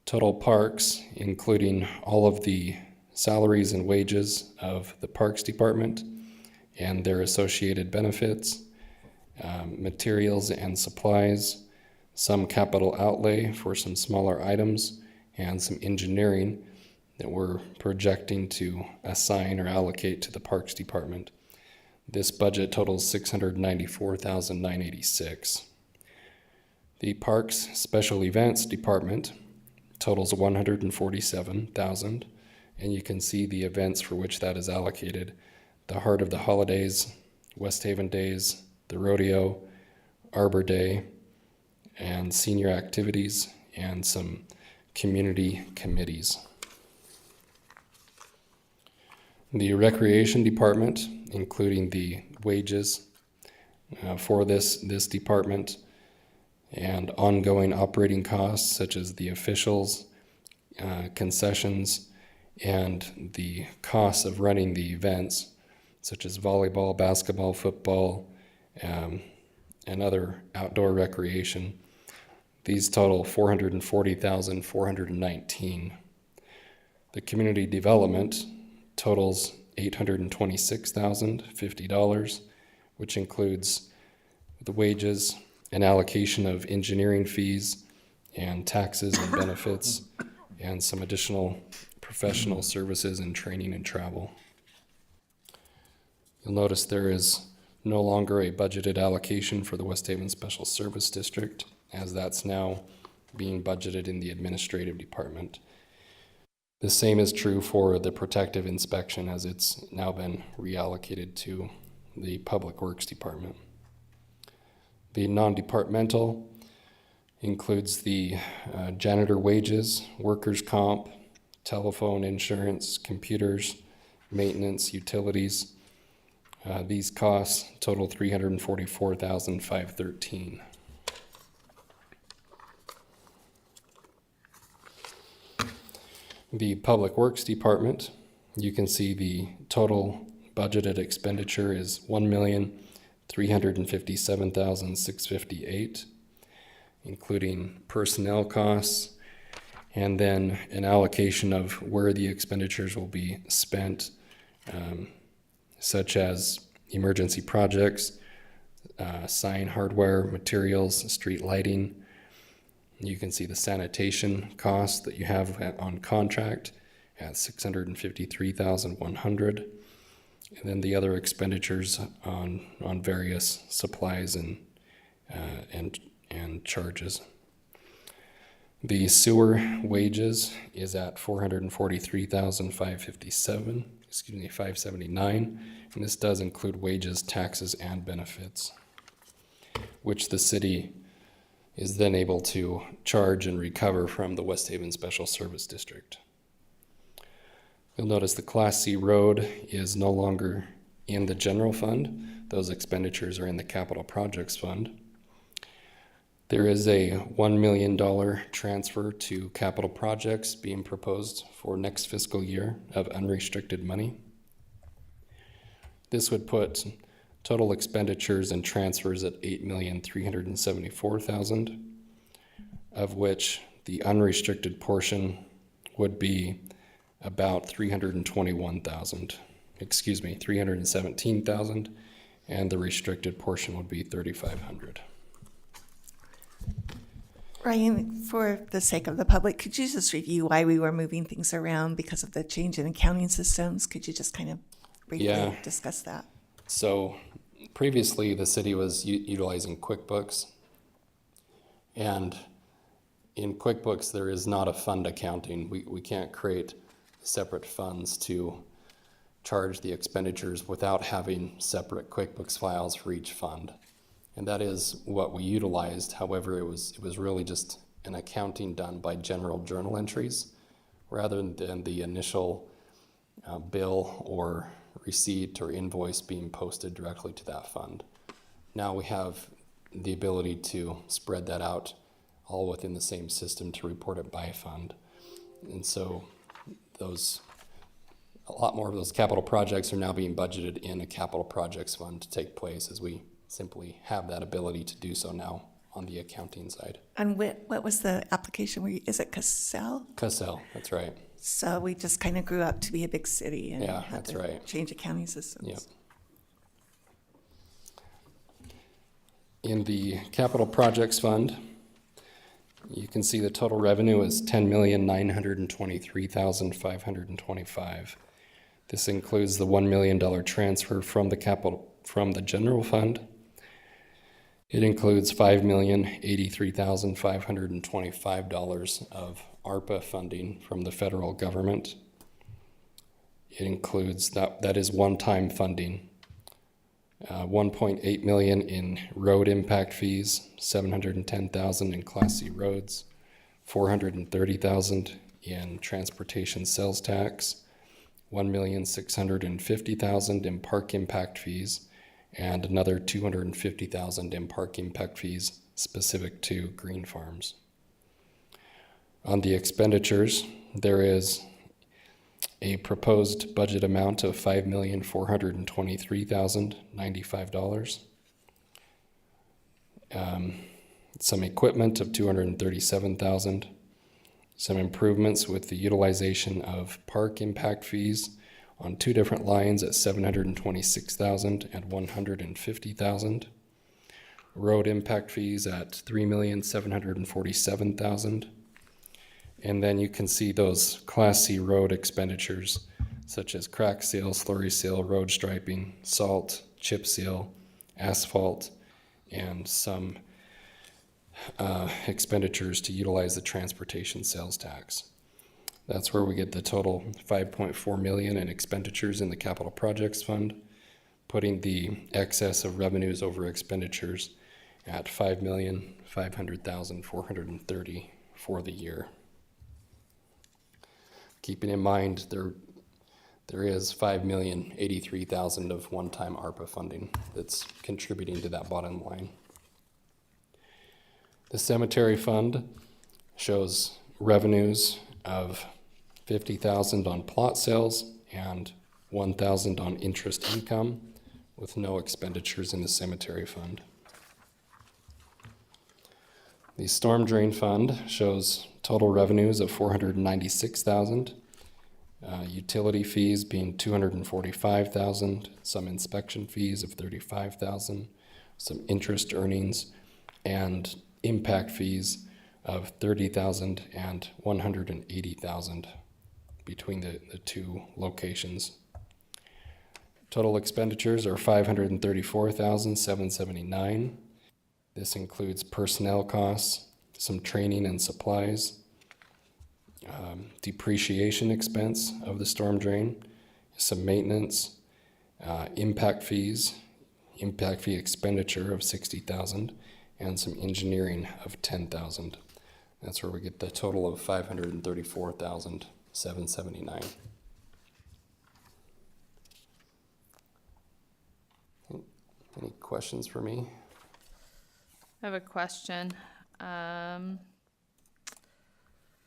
Total parks, including all of the salaries and wages of the Parks Department and their associated benefits, materials and supplies, some capital outlay for some smaller items, and some engineering that we're projecting to assign or allocate to the Parks Department. This budget totals $694,986. The Parks Special Events Department totals $147,000, and you can see the events for which that is allocated: the Heart of the Holidays, West Haven Days, the Rodeo, Arbor Day, and senior activities, and some community committees. The Recreation Department, including the wages for this department and ongoing operating costs such as the officials, concessions, and the costs of running the events such as volleyball, basketball, football, and other outdoor recreation. These total $440,419. The community development totals $826,050, which includes the wages and allocation of engineering fees and taxes and benefits, and some additional professional services and training and travel. You'll notice there is no longer a budgeted allocation for the West Haven Special Service District, as that's now being budgeted in the administrative department. The same is true for the protective inspection, as it's now been reallocated to the Public Works Department. The non-departmental includes the janitor wages, workers' comp, telephone insurance, computers, maintenance, utilities. These costs total $344,513. The Public Works Department, you can see the total budgeted expenditure is $1,357,658, including personnel costs, and then an allocation of where the expenditures will be spent, such as emergency projects, sign hardware, materials, street lighting. You can see the sanitation costs that you have on contract at $653,100, and then the other expenditures on various supplies and charges. The sewer wages is at $579, and this does include wages, taxes, and benefits, which the city is then able to charge and recover from the West Haven Special Service District. You'll notice the Class C road is no longer in the general fund. Those expenditures are in the capital projects fund. There is a $1 million transfer to capital projects being proposed for next fiscal year of unrestricted money. This would put total expenditures and transfers at $8,374,000, of which the unrestricted portion would be about $317,000, and the restricted portion would be $3,500. Ryan, for the sake of the public, could you just review why we were moving things around because of the change in accounting systems? Could you just kind of briefly discuss that? So previously, the city was utilizing QuickBooks, and in QuickBooks, there is not a fund accounting. We can't create separate funds to charge the expenditures without having separate QuickBooks files for each fund. And that is what we utilized. However, it was really just an accounting done by general journal entries rather than the initial bill or receipt or invoice being posted directly to that fund. Now we have the ability to spread that out all within the same system to report it by fund. And so a lot more of those capital projects are now being budgeted in a capital projects fund to take place, as we simply have that ability to do so now on the accounting side. And what was the application? Is it Cassell? Cassell, that's right. So we just kind of grew up to be a big city and Yeah, had that's to right. change accounting systems. Yep. In the capital projects fund, you can see the total revenue is $10,923,525. This includes the $1 million transfer from the general fund. It includes $5,083,525 of ARPA funding from the federal government. It includes that is one-time funding. $1.8 million in road impact fees, $710,000 in Class C roads, $430,000 in transportation sales tax, $1,650,000 in park impact fees, and another $250,000 in park impact fees specific to green farms. On the expenditures, there is a proposed budget amount of $5,423,095. Some equipment of $237,000. Some improvements with the utilization of park impact fees on two different lines at $726,000 and $150,000. Road impact fees at $3,747,000. And then you can see those Class C road expenditures, such as crack seal, slurry seal, road striping, salt, chip seal, asphalt, and some expenditures to utilize the transportation sales tax. That's where we get the total $5.4 million in expenditures in the capital projects fund, putting the excess of revenues over expenditures at $5,500,430 for the year. Keeping in mind there is $5,083,000 of one-time ARPA funding that's contributing to that bottom line. The cemetery fund shows revenues of $50,000 on plot sales and $1,000 on interest income, with no expenditures in the cemetery fund. The storm drain fund shows total revenues of $496,000, utility fees being $245,000, some inspection fees of $35,000, some interest earnings, and impact fees of $30,000 and $180,000 between the two locations. Total expenditures are $534,779. This includes personnel costs, some training and supplies, depreciation expense of the storm drain, some maintenance, impact fee expenditure of $60,000, and some engineering of $10,000. That's where we get the total of $534,779. Any questions for me? I have a question.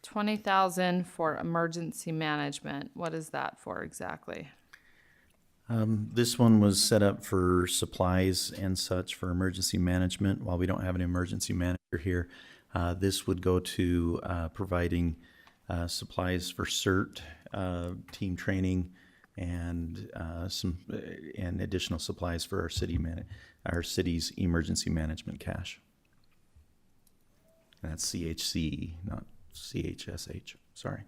20,000 for emergency management. What is that for exactly? This one was set up for supplies and such for emergency management. While we don't have an emergency manager here, this would go to providing supplies for CERT, team training, and some and additional supplies for our city's emergency management cache. And that's CHC, not CHSH. Sorry.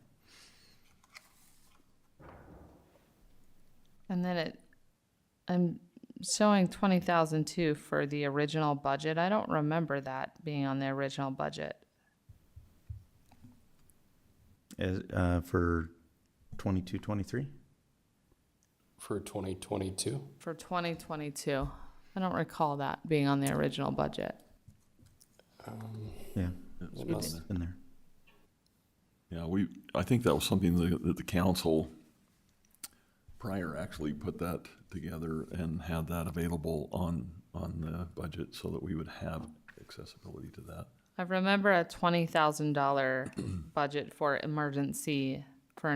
And then I'm showing 20,000 too for the original budget. I don't remember that being on the original budget. For 22-23? For 2022? For 2022. I don't recall that being on the original budget. Yeah, It's it's in there. Yeah, I think that was something that the council prior actually put that together and had that available on the budget so that we would have accessibility to that. I remember a $20,000 budget for an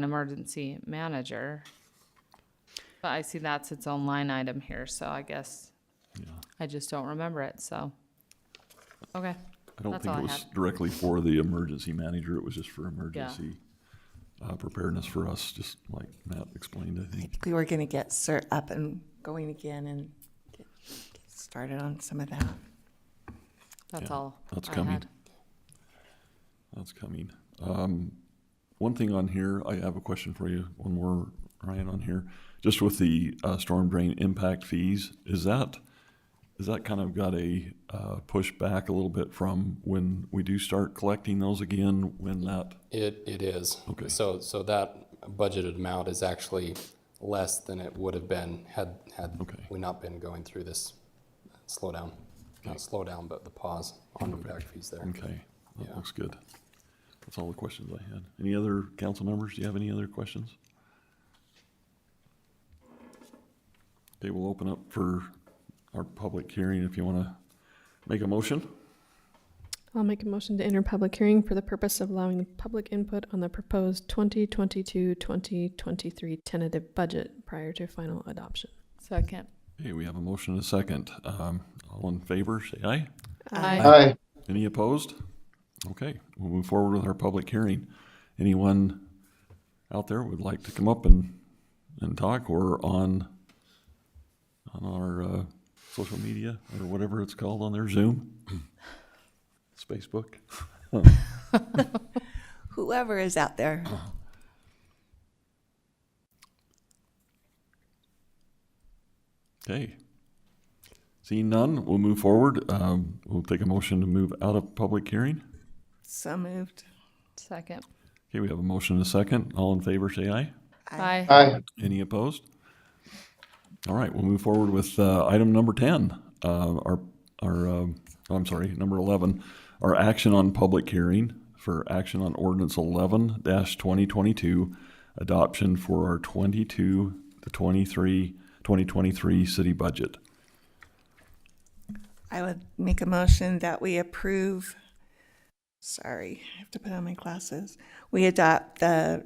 emergency manager. But I see that's its own line item here, so I guess I just don't remember it, so. Okay. I don't That's think all it I was had. directly for the emergency manager. It was just for emergency preparedness for us, just like Matt explained, I think. We were going to get CERT up and going again and get started on some of that. That's Yeah, all That's I coming. had. That's coming. One thing on here, I have a question for you. One more, Ryan, on here. Just with the storm drain impact fees, is that kind of got a push back a little bit from when we do start collecting those again? When that It is. Okay. So that budgeted amount is actually less than it would have been had we not been going through this slowdown. Not slowdown, but the pause on impact fees there. okay, that Yeah. looks good. That's all the questions I had. Any other council members? Do you have any other questions? Okay, we'll open up for our public hearing if you want to make a motion. I'll make a motion to enter public hearing for the purpose of allowing the public input on the proposed 2022-2023 tentative budget prior to final adoption. Second. Okay, we have a motion and a second. All in favor, say aye. Aye. Any opposed? Okay, we'll move forward with our public hearing. Anyone out there would like to come up and talk, or on our social media or whatever it's called on their Zoom? It's Facebook. Whoever is out there. Okay. Seeing none, we'll move forward. We'll take a motion to move out of public hearing. So moved. Second. Okay, we have a motion and a second. All in favor, say aye. Aye. Aye. Any opposed? All right, we'll move forward with item number 10. Number 11. Our action on public hearing for action on ordinance 11-2022, adoption for our 2023 city budget. I would make a motion that we approve, sorry, I have to put on my glasses. We adopt the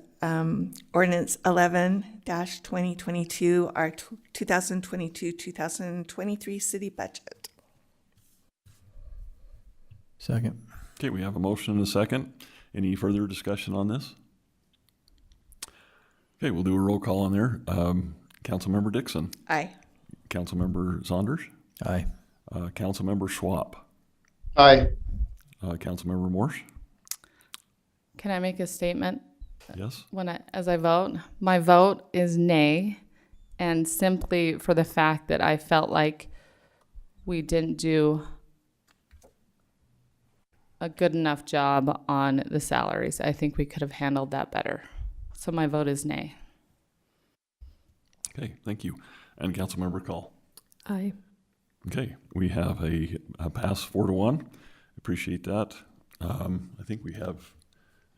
ordinance 11-2022, our 2022-2023 city budget. Second. Okay, we have a motion and a second. Any further discussion on this? Okay, we'll do a roll call on there. Councilmember Dixon. Aye. Councilmember Saunders. Aye. Councilmember Schwab. Aye. Councilmember Morse. Can I make a statement? Yes. As I vote, my vote is nay, and simply for the fact that I felt like we didn't do a good enough job on the salaries. I think we could have handled that better. So my vote is nay. Okay, thank you. And Councilmember Call. Aye. Okay, we have a pass 4-1. Appreciate that. I think we have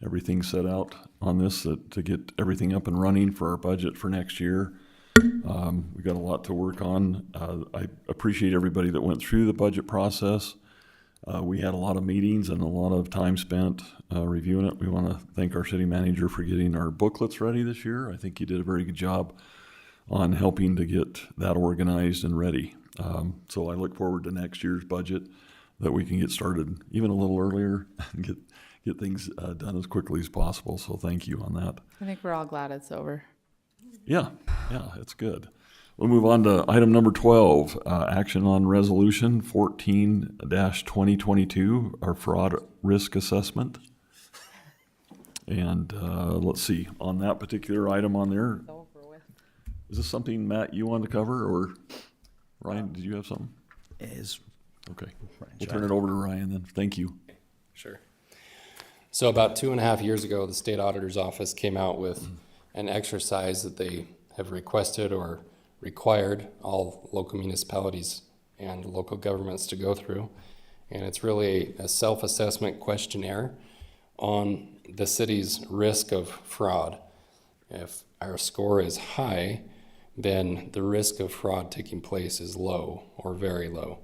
everything set out on this to get everything up and running for our budget for next year. We've got a lot to work on. I appreciate everybody that went through the budget process. We had a lot of meetings and a lot of time spent reviewing it. We want to thank our city manager for getting our booklets ready this year. I think he did a very good job on helping to get that organized and ready. So I look forward to next year's budget, that we can get started even a little earlier and get things done as quickly as possible. So thank you on that. I think we're all glad it's over. Yeah, it's good. We'll move on to item number 12, action on resolution 14-2022, our fraud risk assessment. And let's see, on that particular item on there, is this something, Matt, you wanted to cover, or Ryan, did you have something? Okay, we'll turn it over to Ryan then. Thank you. Sure. So about 2.5 years ago, the state auditor's office came out with an exercise that they have requested or required all local municipalities and local governments to go through. And it's really a self-assessment questionnaire on the city's risk of fraud. If our score is high, then the risk of fraud taking place is low or very low.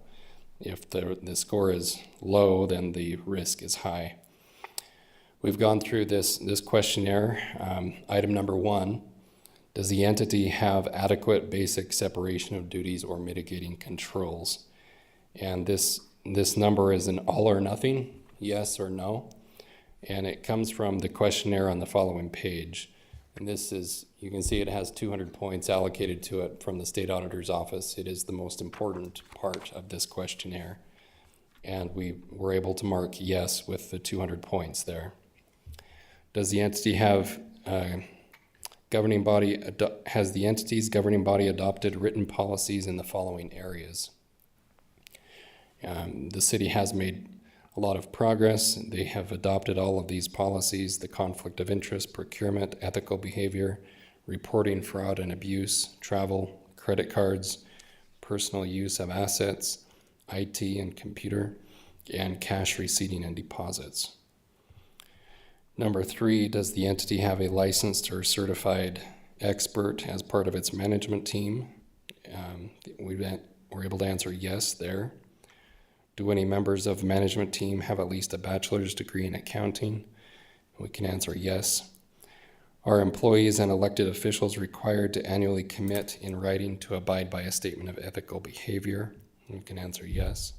If the score is low, then the risk is high. We've gone through this questionnaire. Item number 1, does the entity have adequate basic separation of duties or mitigating controls? And this number is an all or nothing, yes or no. And it comes from the questionnaire on the following page. And this is, you can see it has 200 points allocated to it from the state auditor's office. It is the most important part of this questionnaire. And we were able to mark yes with the 200 points there. Does the entity have governing body, has the entity's governing body adopted written policies in the following areas? The city has made a lot of progress. They have adopted all of these policies: the conflict of interest, procurement, ethical behavior, reporting fraud and abuse, travel, credit cards, personal use of assets, IT and computer, and cash receipting and deposits. Number 3, does the entity have a licensed or certified expert as part of its management team? We're able to answer yes there. Do any members of management team have at least a bachelor's degree in accounting? We can answer yes. Are employees and elected officials required to annually commit in writing to abide by a statement of ethical behavior? We can answer yes.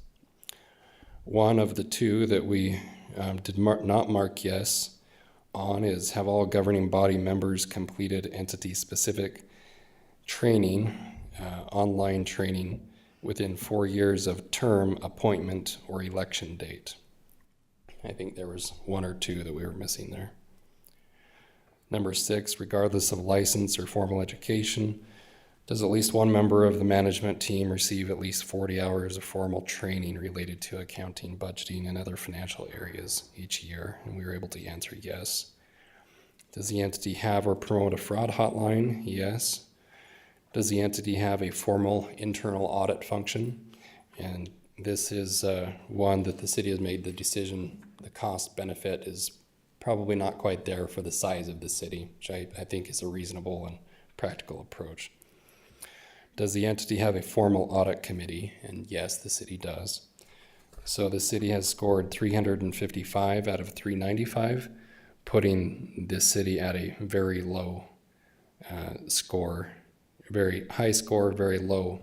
One of the 2 that we did not mark yes on is, have all governing body members completed entity-specific training, online training, within 4 years of term, appointment, or election date? I think there was 1 or 2 that we were missing there. Number 6, regardless of license or formal education, does at least one member of the management team receive at least 40 hours of formal training related to accounting, budgeting, and other financial areas each year? And we were able to answer yes. Does the entity have or promote a fraud hotline? Yes. Does the entity have a formal internal audit function? And this is one that the city has made the decision, the cost benefit is probably not quite there for the size of the city, which I think is a reasonable and practical approach. Does the entity have a formal audit committee? And yes, the city does. So the city has scored 355 out of 395, putting this city at a very low score, very high score, very low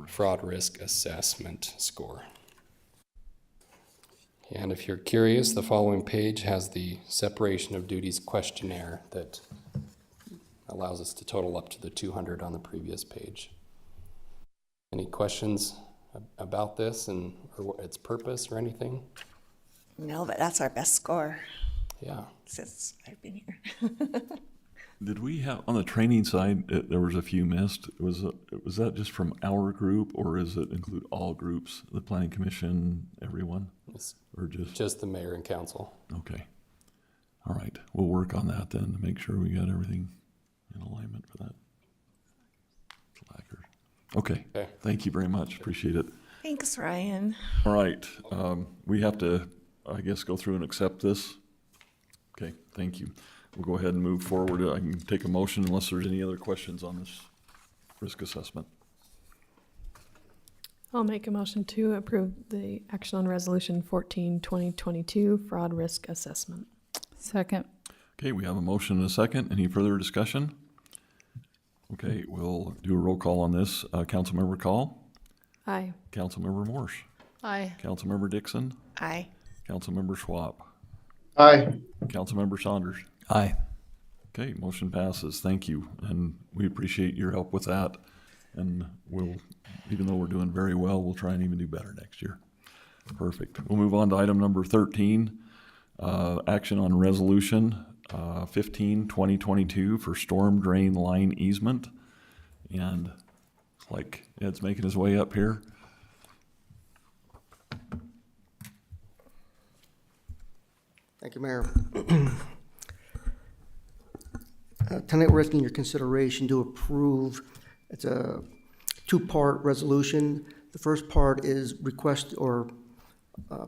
fraud risk assessment score. And if you're curious, the following page has the separation of duties questionnaire that allows us to total up to the 200 on the previous page. Any questions about this and or its purpose or anything? No, but that's our best score Yeah. since I've been here. Did we have, on the training side, there was a few missed. Was that just from our group, or does it include all groups, the planning commission, everyone? It's Or just the mayor and council. Okay. All right. We'll work on that then to make sure we got everything in alignment for that. Slackers. Okay. Thank you very much. Appreciate it. Thanks, Ryan. All right. We have to, I guess, go through and accept this. Okay. Thank you. We'll go ahead and move forward. I can take a motion unless there's any other questions on this risk assessment. I'll make a motion to approve the action on resolution 14-2022 fraud risk assessment. Second. Okay, we have a motion and a second. Any further discussion? Okay, we'll do a roll call on this. Councilmember Call? Aye. Councilmember Morse? Aye. Councilmember Dixon? Aye. Councilmember Schwab? Aye. Councilmember Saunders? Aye. Okay, motion passes. Thank you, and we appreciate your help with that. And we'll, even though we're doing very well, we'll try and even do better next year. Perfect. We'll move on to item number 13, action on resolution 15-2022 for storm drain line easement. And like Ed's making his way up here. Thank you, Mayor. Tonight we're asking your consideration to approve. It's a two-part resolution. The first part is request or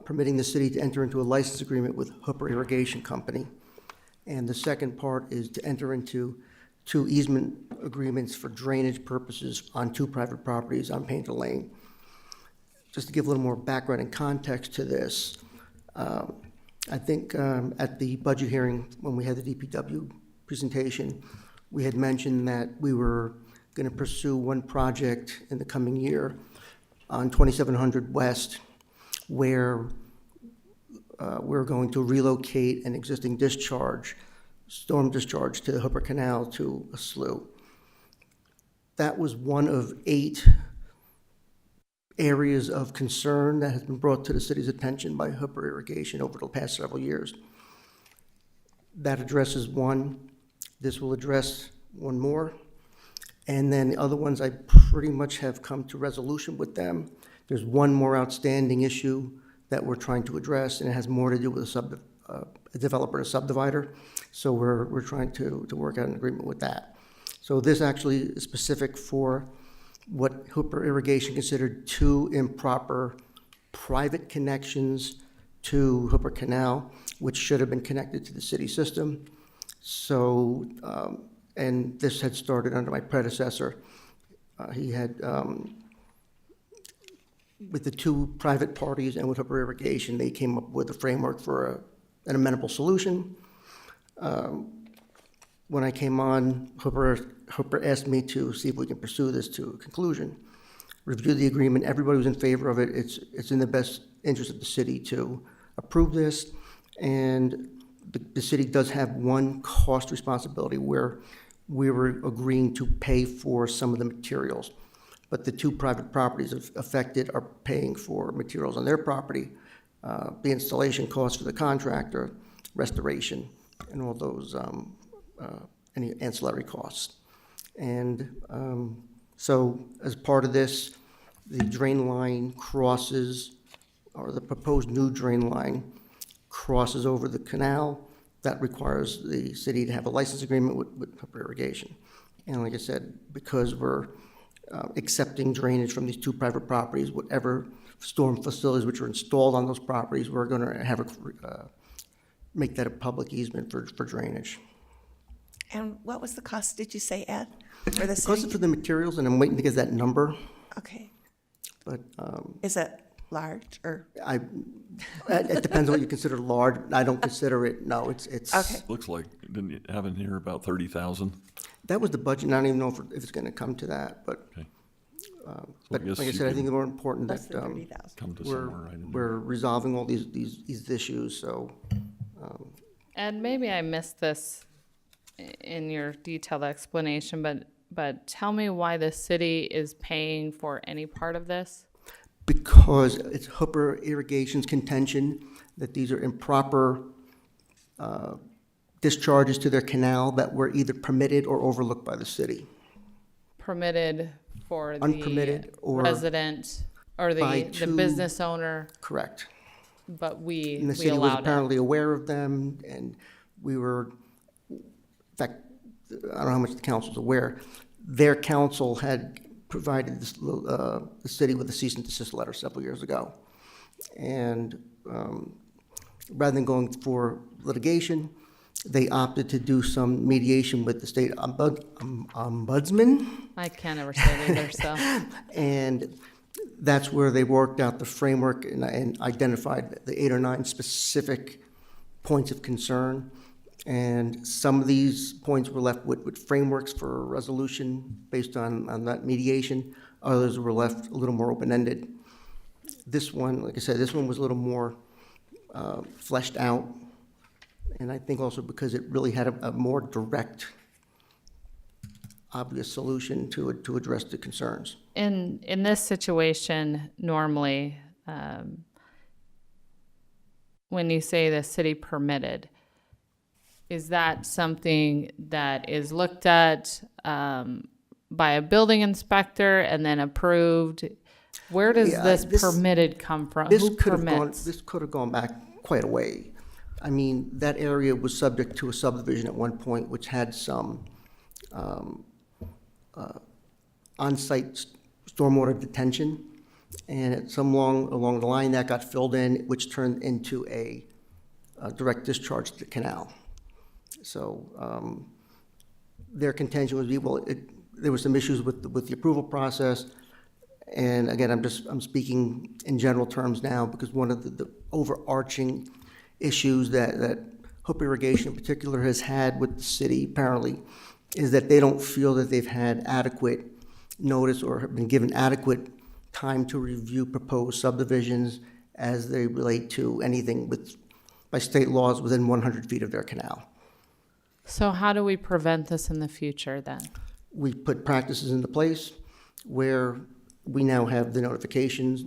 permitting the city to enter into a license agreement with Hooper Irrigation Company. And the second part is to enter into 2 easement agreements for drainage purposes on 2 private properties on Painter Lane. Just to give a little more background and context to this, I think at the budget hearing when we had the DPW presentation, we had mentioned that we were going to pursue one project in the coming year on 2700 West, where we're going to relocate an existing discharge, storm discharge to the Hooper Canal to a slough. That was one of 8 areas of concern that has been brought to the city's attention by Hooper Irrigation over the past several years. That addresses one. This will address one more. And then the other ones, I pretty much have come to resolution with them. There's one more outstanding issue that we're trying to address, and it has more to do with a developer and a subdivider. So we're trying to work out an agreement with that. So this actually is specific for what Hooper Irrigation considered 2 improper private connections to Hooper Canal, which should have been connected to the city system. So, and this had started under my predecessor. He had, with the 2 private parties and with Hooper Irrigation, they came up with a framework for an amenable solution. When I came on, Hooper asked me to see if we can pursue this to a conclusion. Reviewed the agreement, everybody was in favor of it. It's in the best interest of the city to approve this. And the city does have one cost responsibility where we were agreeing to pay for some of the materials. But the 2 private properties affected are paying for materials on their property, the installation costs for the contractor, restoration, and all those any ancillary costs. And so as part of this, the drain line crosses, or the proposed new drain line crosses over the canal. That requires the city to have a license agreement with Hooper Irrigation. And like I said, because we're accepting drainage from these 2 private properties, whatever storm facilities which are installed on those properties, we're going to have make that a public easement for drainage. And what was the cost, did you say, Ed, for the The cost city? for the materials, and I'm waiting to get that number, Okay. but Is it large or? it depends on what you consider large. I don't consider it, no, it's. Okay. Looks like, didn't you have in here about 30,000? That was the budget, and I don't even know if it's gonna come to that, but, Okay. but guess like I you said, I could think it's more important Less that, than 30,000. Come to we're, somewhere right in there. we're resolving all these issues, so. And maybe I missed this in your detailed explanation, but tell me why the city is paying for any part of this? Because it's Hooper Irrigation's contention that these are improper discharges to their canal that were either permitted or overlooked by the city. Permitted for the Unpermitted or resident or by the two- business owner, Correct. but we And the city was allowed it. apparently aware of them, and we were, in fact, I don't know how much the council's aware, their council had provided the city with a cease and desist letter several years ago. And rather than going for litigation, they opted to do some mediation with the state ombudsman. I can't ever say it either, so. And that's where they worked out the framework and identified the 8 or 9 specific points of concern. And some of these points were left with frameworks for resolution based on that mediation. Others were left a little more open-ended. This one, like I said, this one was a little more fleshed out. And I think also because it really had a more direct, obvious solution to address the concerns. In this situation, normally, when you say the city permitted, is that something that is looked at by a building inspector and then approved? Where does Yeah, this this- permitted come from? This Who could have gone, permits? this could have gone back quite a way. I mean, that area was subject to a subdivision at one point, which had some on-site stormwater detention. And at some along the line, that got filled in, which turned into a direct discharge to the canal. So their contention was, well, there were some issues with the approval process. And again, I'm speaking in general terms now, because one of the overarching issues that Hooper Irrigation in particular has had with the city apparently is that they don't feel that they've had adequate notice or have been given adequate time to review proposed subdivisions as they relate to anything by state laws within 100 feet of their canal. So how do we prevent this in the future then? We put practices into place where we now have the notifications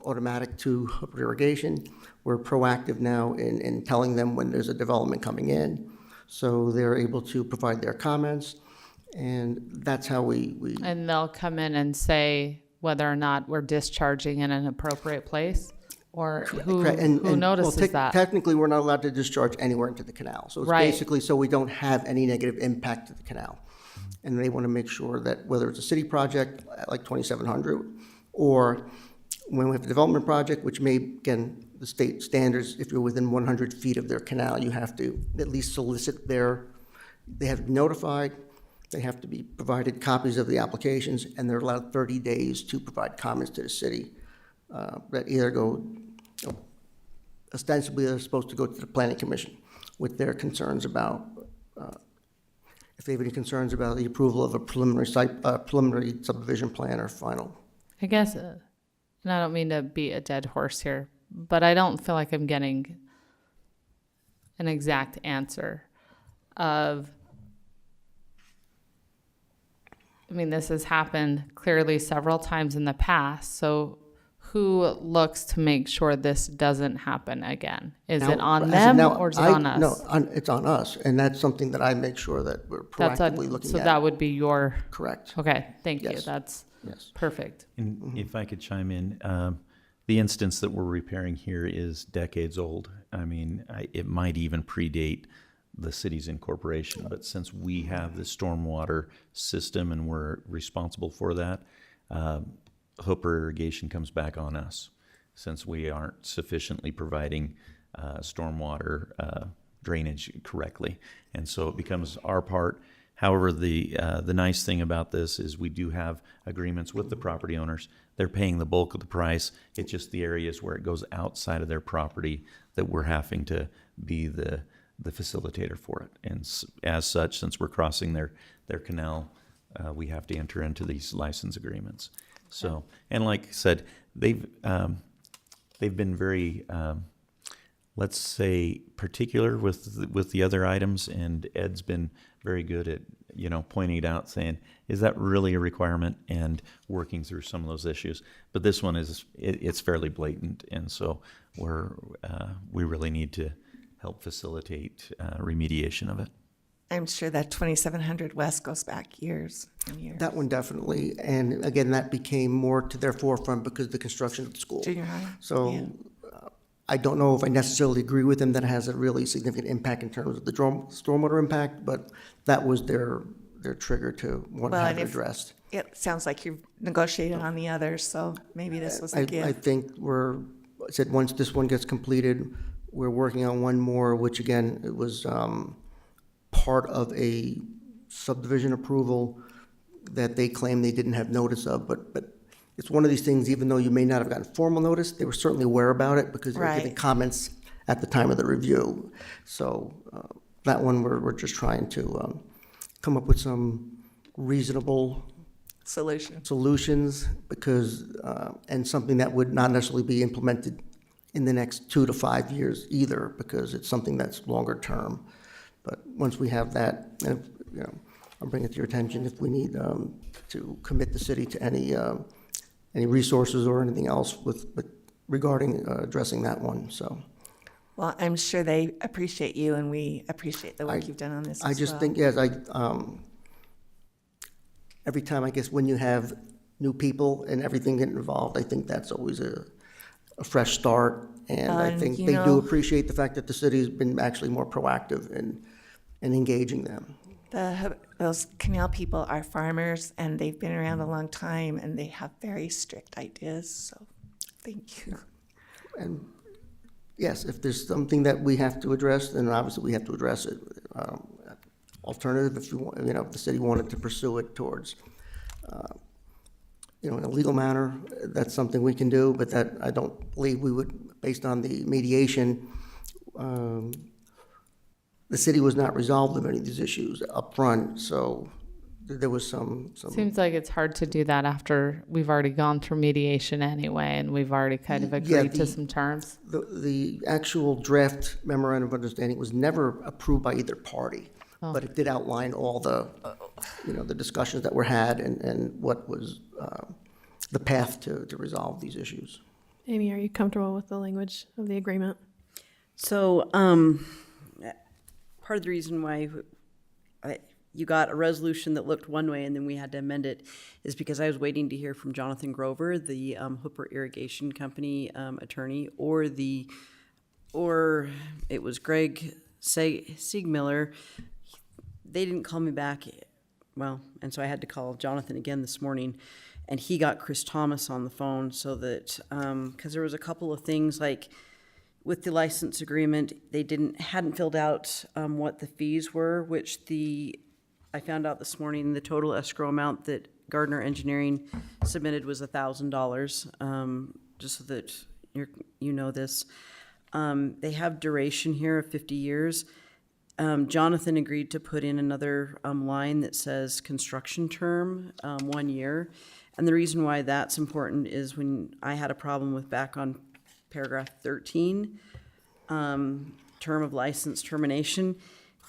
automatic to Hooper Irrigation. We're proactive now in telling them when there's a development coming in, so they're able to provide their comments, and that's how we And they'll come in and say whether or not we're discharging in an appropriate place? Or who Correct. And- well, notices that? Technically, we're not allowed to discharge anywhere into the canal. So it's Right. basically so we don't have any negative impact to the canal. And they want to make sure that whether it's a city project like 2700 or when we have a development project, which may, again, the state standards, if you're within 100 feet of their canal, you have to at least solicit they have to be notified, they have to be provided copies of the applications, and they're allowed 30 days to provide comments to the city that either go, ostensibly they're supposed to go to the planning commission with their concerns about, if they have any concerns about the approval of a preliminary subdivision plan or final. I guess, and I don't mean to beat a dead horse here, but I don't feel like I'm getting an exact answer of, I mean, this has happened clearly several times in the past, so who looks to make sure this doesn't happen again? Is it Now, on as of them now, or is it on us? No, it's on us, and that's something that I make sure that we're That's proactively looking so at. that would be your. Correct. Okay, thank you. Yes. That's Yes. perfect. And if I could chime in, the instance that we're repairing here is decades old. I mean, it might even predate the city's incorporation, but since we have the stormwater system and we're responsible for that, Hooper Irrigation comes back on us since we aren't sufficiently providing stormwater drainage correctly. And so it becomes our part. However, the nice thing about this is we do have agreements with the property owners. They're paying the bulk of the price. It's just the areas where it goes outside of their property that we're having to be the facilitator for it. And as such, since we're crossing their canal, we have to enter into these license agreements. So, and like I said, they've been very, let's say, particular with the other items, and Ed's been very good at, pointing it out, saying, is that really a requirement, and working through some of those issues. But this one it's fairly blatant, and so we really need to help facilitate remediation of it. I'm sure that 2700 West goes back years and years. That one definitely, and again, that became more to their forefront because of the construction of the school. Junior high. So Yeah. I don't know if I necessarily agree with them that it has a really significant impact in terms of the stormwater impact, but that was their trigger to want to have it addressed. It sounds like you've negotiated on the others, so maybe this was a I gift. think I said once this one gets completed, we're working on one more, which again, it was part of a subdivision approval that they claim they didn't have notice of, but it's one of these things, even though you may not have gotten formal notice, they were certainly aware about it because they were giving comments at the time of the review. So that one, we're just trying to come up with some reasonable solutions because, and something that would not necessarily be implemented in the next 2 to 5 years either, because it's something that's longer term. But once we have that, and I'll bring it to your attention if we need to commit the city to any resources or anything else regarding addressing that one. So, Well, I'm sure they appreciate you, and we appreciate the work you've done on this. I just think, yes, every time, I guess, when you have new people and everything getting involved, I think that's always a fresh start. And I think they do appreciate the fact that the city has been actually more proactive in engaging them. Those canal people are farmers, and they've been around a long time, and they have very strict ideas. So, thank you. And yes, if there's something that we have to address, then obviously we have to address it. Alternative, if you want, if the city wanted to pursue it towards, in a legal manner, that's something we can do. But that I don't believe we would, based on the mediation. The city was not resolved of any of these issues up front, so there was some. Seems like it's hard to do that after we've already gone through mediation anyway, and we've already kind of agreed to some terms. The actual draft memorandum of understanding was never approved by either party, but it did outline all the, the discussions that were had and what was the path to resolve these issues. Amy, are you comfortable with the language of the agreement? So, part of the reason why you got a resolution that looked one way and then we had to amend it is because I was waiting to hear from Jonathan Grover, the Hooper Irrigation Company attorney, or it was Greg Siegmiller. They didn't call me back, and so I had to call Jonathan again this morning, and he got Chris Thomas on the phone so that, because there was a couple of things like, with the license agreement, they hadn't filled out what the fees were, which I found out this morning, the total escrow amount that Gardner Engineering submitted was $1,000, just so that you know this. They have duration here of 50 years. Jonathan agreed to put in another line that says construction term, 1 year. And the reason why that's important is when I had a problem with back on paragraph 13, term of license termination,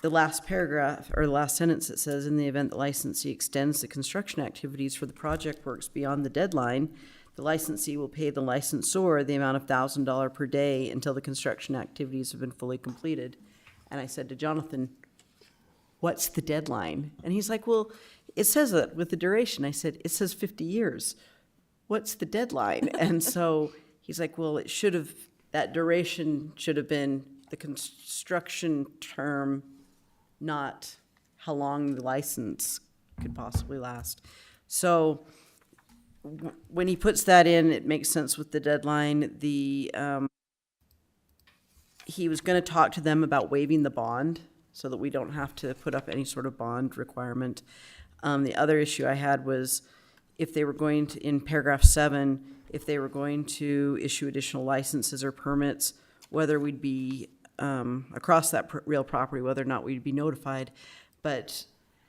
the last paragraph or the last sentence, it says, in the event the licensee extends the construction activities for the project works beyond the deadline, the licensee will pay the licensor the amount of $1,000 per day until the construction activities have been fully completed. And I said to Jonathan, what's the deadline? And he's like, well, it says that with the duration. I said, it says 50 years. What's the deadline? And so he's like, well, that duration should have been the construction term, not how long the license could possibly last. So when he puts that in, it makes sense with the deadline. he was gonna talk to them about waiving the bond so that we don't have to put up any sort of bond requirement. The other issue I had was if they were going to, in paragraph 7, if they were going to issue additional licenses or permits, whether we'd be across that real property, whether or not we'd be notified. But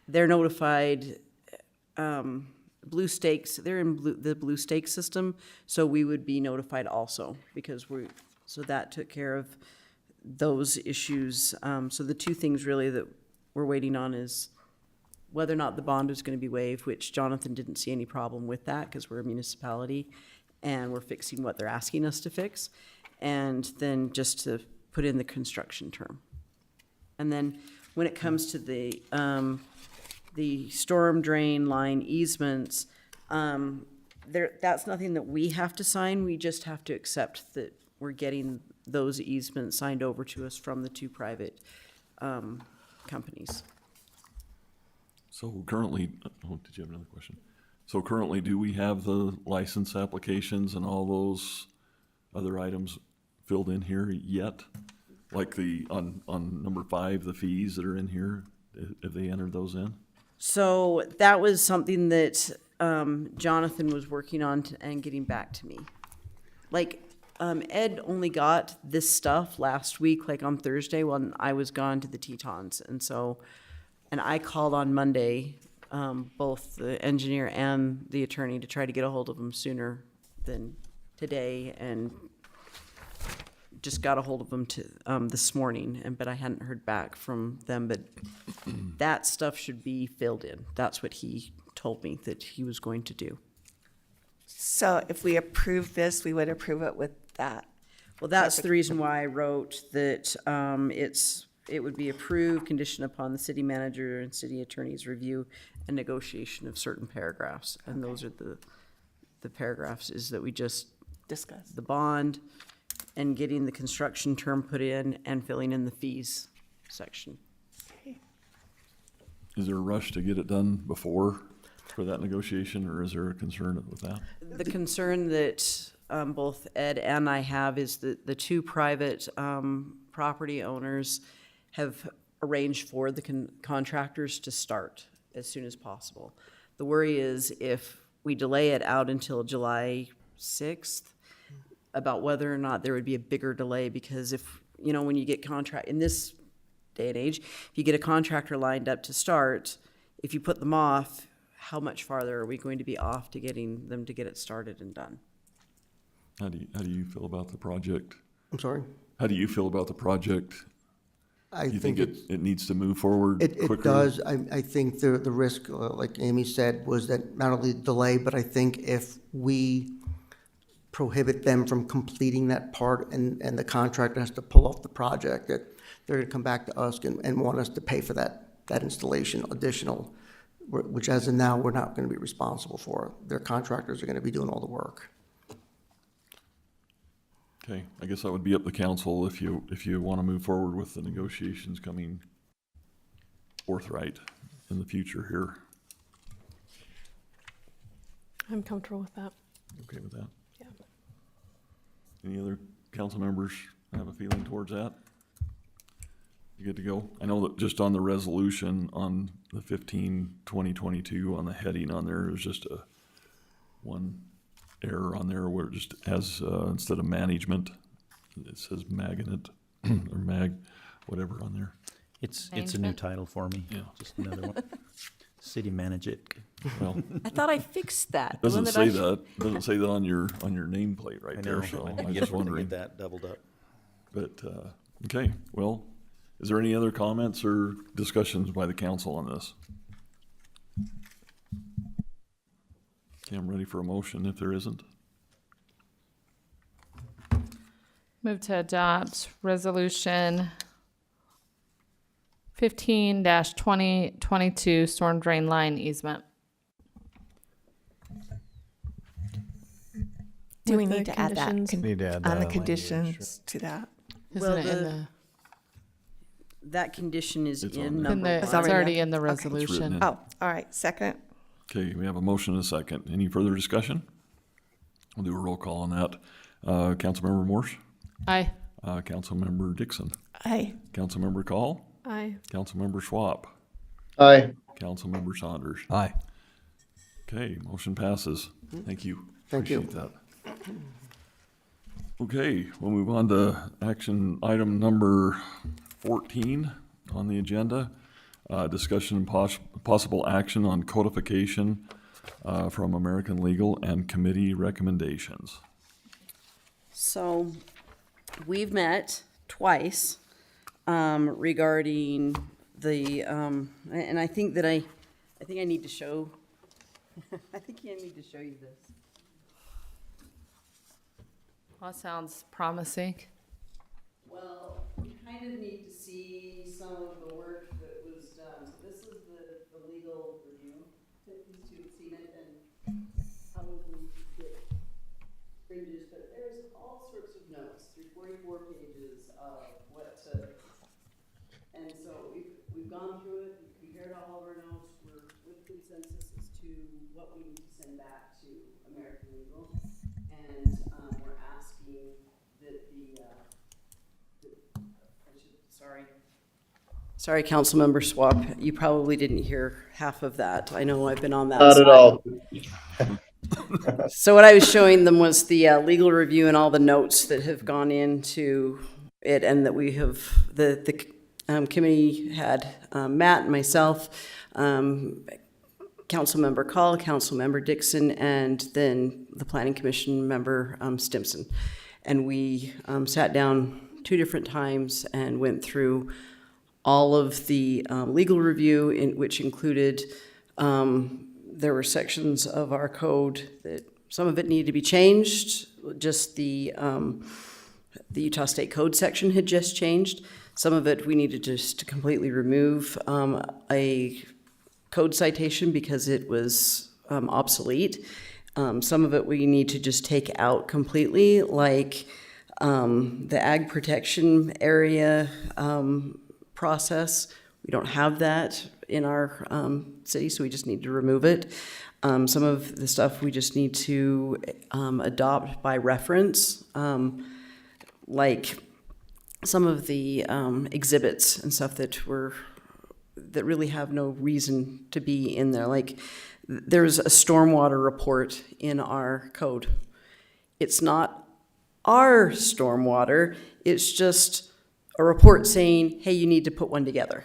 they're notified, Blue Stakes, they're in the Blue Stakes system, so we would be notified also, because so that took care of those issues. So the two things really that we're waiting on is whether or not the bond is going to be waived, which Jonathan didn't see any problem with that because we're a municipality and we're fixing what they're asking us to fix. And then just to put in the construction term. And then when it comes to the storm drain line easements, that's nothing that we have to sign. We just have to accept that we're getting those easements signed over to us from the two private companies. So currently, oh, did you have another question? So currently, do we have the license applications and all those other items filled in here yet? Like on number 5, the fees that are in here, have they entered those in? So that was something that Jonathan was working on and getting back to me. Like, Ed only got this stuff last week, like on Thursday when I was gone to the Tetons. And I called on Monday, both the engineer and the attorney, to try to get a hold of them sooner than today, and just got a hold of them this morning, but I hadn't heard back from them. But that stuff should be filled in. That's what he told me that he was going to do. So if we approve this, we would approve it with that. Well, that's the reason why I wrote that it would be approved, conditioned upon the city manager and city attorney's review and negotiation of certain paragraphs. And those are the paragraphs is that we just discussed. The bond and getting the construction term put in and filling in the fees section. Is there a rush to get it done before for that negotiation, or is there a concern with that? The concern that both Ed and I have is that the two private property owners have arranged for the contractors to start as soon as possible. The worry is if we delay it out until July 6th, about whether or not there would be a bigger delay, because if, when you get in this day and age, if you get a contractor lined up to start, if you put them off, how much farther are we going to be off to getting them to get it started and done? How do you feel about the project? I'm sorry? How do you feel about the project? I Do you think it needs to move forward quicker? It does. I think the risk, like Amy said, was that not only delay, but I think if we prohibit them from completing that part and the contractor has to pull off the project, that they're going to come back to us and want us to pay for that installation additional, which as of now, we're not going to be responsible for. Their contractors are going to be doing all the work. Okay, I guess that would be up to council if you want to move forward with the negotiations coming forthright in the future here. I'm comfortable with that. Okay with that? Yeah. Any other council members have a feeling towards that? You good to go? I know that just on the resolution on the 15/2022 on the heading on there, there's just one error on there where it just has, instead of management, it says magnet or mag, whatever on there. It's a new title for me. Yeah. Just another one. City manage it. Well, I thought I fixed that. doesn't say that. Doesn't say that on your nameplate right there. So I was just wondering. Get that doubled up. But okay, well, is there any other comments or discussions by the council on this? Okay, I'm ready for a motion if there isn't. Move to adopt resolution 15-2022 storm drain line easement. Do we With the need to add that? conditions. Need to add On that the language, conditions to that? Isn't it in the? That condition is It's on in there. number It's one. already in the Okay. It's written resolution. in. Oh, all right, second. Okay, we have a motion and a second. Any further discussion? We'll do a roll call on that. Councilmember Morse? Aye. Councilmember Dixon. Aye. Councilmember Call. Aye. Councilmember Schwab. Aye. Councilmember Saunders. Aye. Okay, motion passes. Thank you. Thank you. Appreciate that. Okay, we'll move on to action item number 14 on the agenda. Discussion and possible action on codification from American Legal and committee recommendations. So, we've met twice regarding the, and I think that I need to show, I think I need to show you this. Well, that sounds promising. Well, we kind of need to see some of the work that was done. So this is the legal review. These two have seen it and probably get fringes, but there's all sorts of notes through 44 pages of what to, and so we've gone through it, we've compared all of our notes, we're with consensus as to what we need to send back to American Legal, and we're asking that Sorry, Councilmember Swap, you probably didn't hear half of that. I know I've been on that Not side. at all. So what I was showing them was the legal review and all the notes that have gone into it, and that we have, the committee had Matt and myself, Councilmember Call, Councilmember Dixon, and then the Planning Commission member Stimson. And we sat down 2 different times and went through all of the legal review, which included, there were sections of our code that some of it needed to be changed. Just the Utah State Code section had just changed. Some of it we needed just to completely remove a code citation because it was obsolete. Some of it we need to just take out completely, like the ag protection area process. We don't have that in our city, so we just need to remove it. Some of the stuff we just need to adopt by reference, like some of the exhibits and stuff that really have no reason to be in there. Like there's a stormwater report in our code. It's not our stormwater, it's just a report saying, hey, you need to put one together.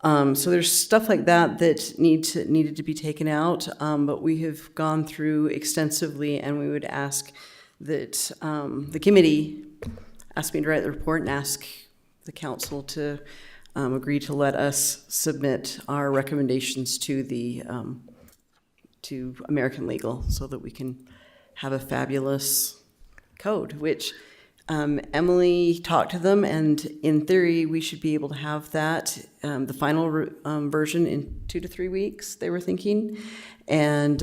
So there's stuff like that that needed to be taken out, but we have gone through extensively, and we would ask that the committee ask me to write the report and ask the council to agree to let us submit our recommendations to the to American Legal so that we can have a fabulous code, which Emily talked to them, and in theory, we should be able to have that, the final version in 2 to 3 weeks, they were thinking. And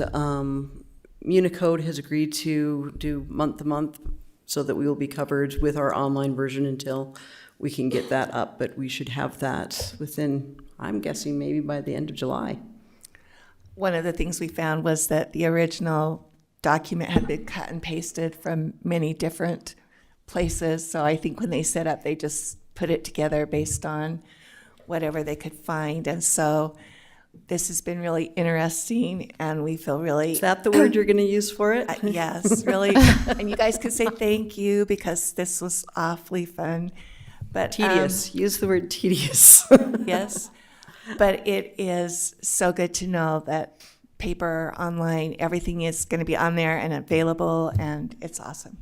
Unicode has agreed to do month to month so that we will be covered with our online version until we can get that up. But we should have that within, I'm guessing, maybe by the end of July. One of the things we found was that the original document had been cut and pasted from many different places. So I think when they set up, they just put it together based on whatever they could find. And so this has been really interesting, and we feel really... Is that the word you're going to use for it? Yes, really. And you guys could say thank you, because this was awfully fun. But tedious. Use the word tedious. Yes. But it is so good to know that paper, online, everything is going to be on there and available, and it's awesome.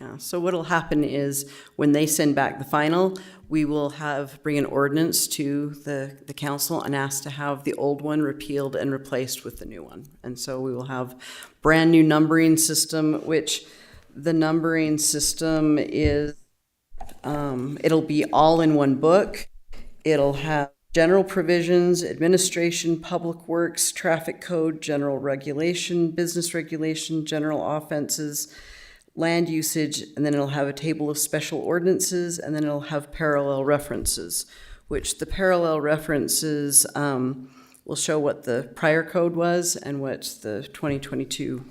Yeah, so what'll happen is when they send back the final, we will bring an ordinance to the council and ask to have the old one repealed and replaced with the new one. And so we will have brand new numbering system, which the numbering system is, it'll be all in one book. It'll have general provisions, administration, public works, traffic code, general regulation, business regulation, general offenses, land usage, and then it'll have a table of special ordinances, and then it'll have parallel references, which the parallel references will show what the prior code was and what the 2022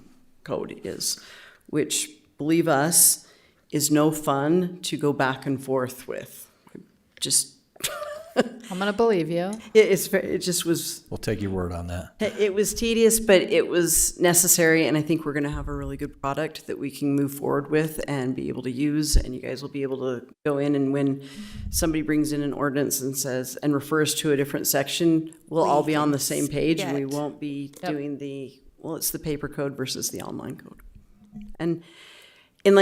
code is, which, believe us, is no fun to go back and forth with. Just, I'm gonna believe you. it just was, We'll take your word on that. it was tedious, but it was necessary, and I think we're gonna have a really good product that we can move forward with and be able to use, and you guys will be able to go in, and when somebody brings in an ordinance and says, and refers to a different section, we'll all be on the same page, and we won't be doing well, it's the paper code versus the online code. And in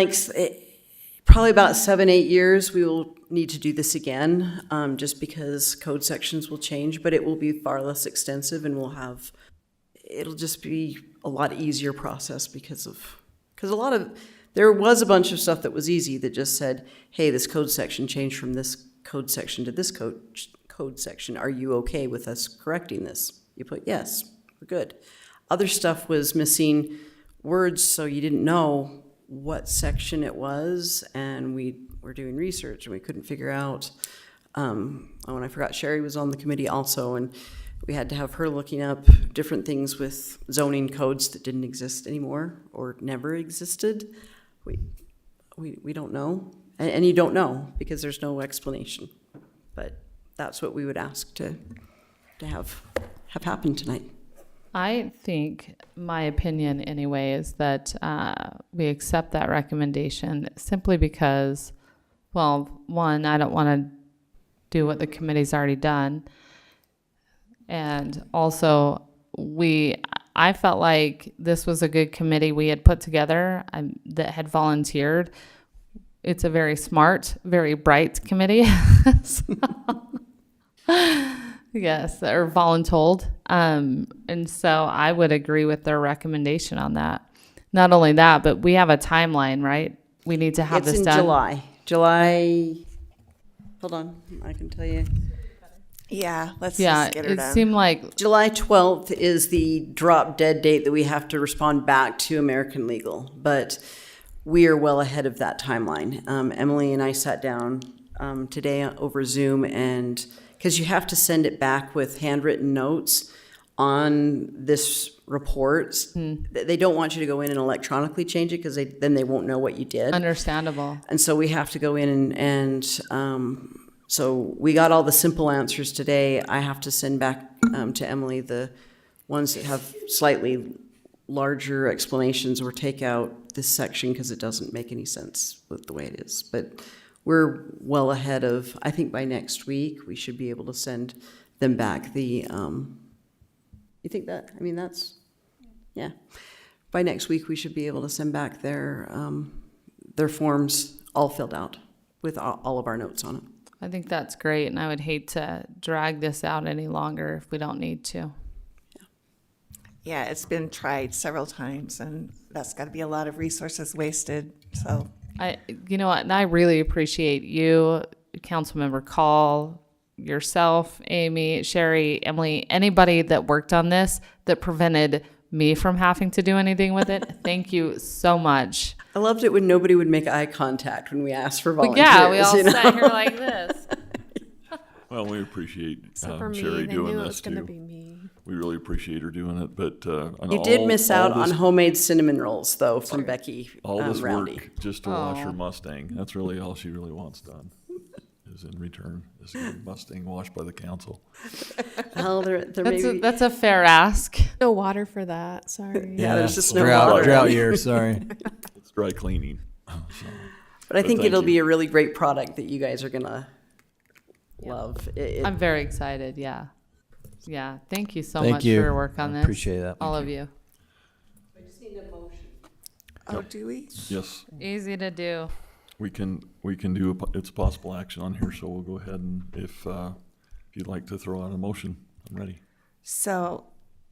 probably about 7-8 years, we will need to do this again, just because code sections will change, but it will be far less extensive, and it'll just be a lot easier process because there was a bunch of stuff that was easy that just said, hey, this code section changed from this code section to this code section. Are you okay with us correcting this? You put yes, we're good. Other stuff was missing words, so you didn't know what section it was, and we were doing research and we couldn't figure out. When I forgot Sherry was on the committee also, and we had to have her looking up different things with zoning codes that didn't exist anymore or never existed. We don't know, and you don't know because there's no explanation. But that's what we would ask to have happen tonight. I think my opinion anyway is that we accept that recommendation simply because, well, one, I don't want to do what the committee's already done. And also, I felt like this was a good committee we had put together that had volunteered. It's a very smart, very bright committee. Yes, or voluntold. And so I would agree with their recommendation on that. Not only that, but we have a timeline, right? We need to have this done. It's in July, hold on, I can tell you. Yeah, let's Yeah, just get her it done. seemed like July 12th is the drop dead date that we have to respond back to American Legal, but we are well ahead of that timeline. Emily and I sat down today over Zoom, and because you have to send it back with handwritten notes on this report. They don't want you to go in and electronically change it because then they won't know what you did. understandable. And so we have to go in and so we got all the simple answers today. I have to send back to Emily the ones that have slightly larger explanations or take out this section because it doesn't make any sense with the way it is. But we're well ahead of, I think by next week, we should be able to send them back the, you think that, I mean, that's, yeah. By next week, we should be able to send back their forms all filled out with all of our notes on it. I think that's great, and I would hate to drag this out any longer if we don't need to. Yeah, it's been tried several times, and that's got to be a lot of resources wasted, so. You know what, and I really appreciate you, Councilmember Call, yourself, Amy, Sherry, Emily, anybody that worked on this that prevented me from having to do anything with it. Thank you so much. I loved it when nobody would make eye contact when we asked for volunteers. Yeah, we all you know? sat here like this. Well, we appreciate Except for me, Sherry they doing knew it this was going to too. be me. We really appreciate her doing it, but You did miss out on this, homemade cinnamon rolls, though, from Becky all this Roundy. work just to wash her Mustang. That's really all she really wants done. Is in return is a Mustang washed by the council. Well, there may be, That's a fair ask. No water for that. Sorry. yeah, there's just no drought, water. drought year, sorry. It's dry cleaning. So, But I think thank it'll you. be a really great product that you guys are gonna love. I'm very excited. Yeah. Yeah. Thank you so Thank much you. for your work on I this. appreciate that. All of you. I just need a motion. Oh, do we? yes, Easy to do. we can do it's a possible action on here. So we'll go ahead and if you'd like to throw out a motion, I'm ready. So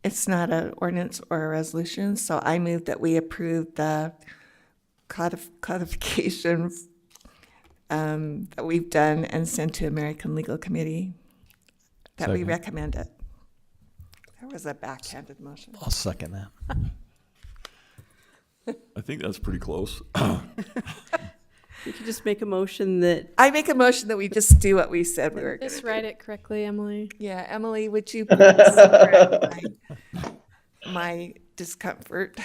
it's not an ordinance or a resolution, so I move that we approve the codification that we've done and sent to American Legal Committee, that we Second. recommend it. There was a backhanded motion. I'll second that. I think that's pretty close. You could just make a motion that, I make a motion that we just do what we said we were going Just to write it correctly, Emily. Yeah, Emily, would you please correct my discomfort?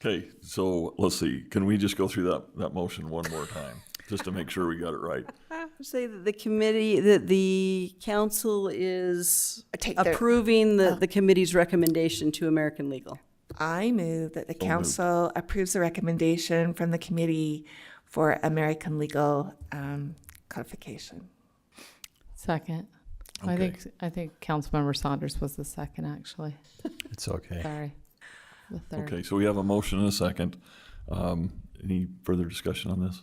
Okay, so let's see. Can we just go through that motion one more time, just to make sure we got it right? Say that the committee, that the council is Take their- approving the committee's recommendation to American Legal. I move that the council approves the recommendation from the committee for American legal codification. Second. Okay. I think Councilmember Saunders was the second, actually. It's okay. Sorry. The third. Okay, so we have a motion and a second. Any further discussion on this?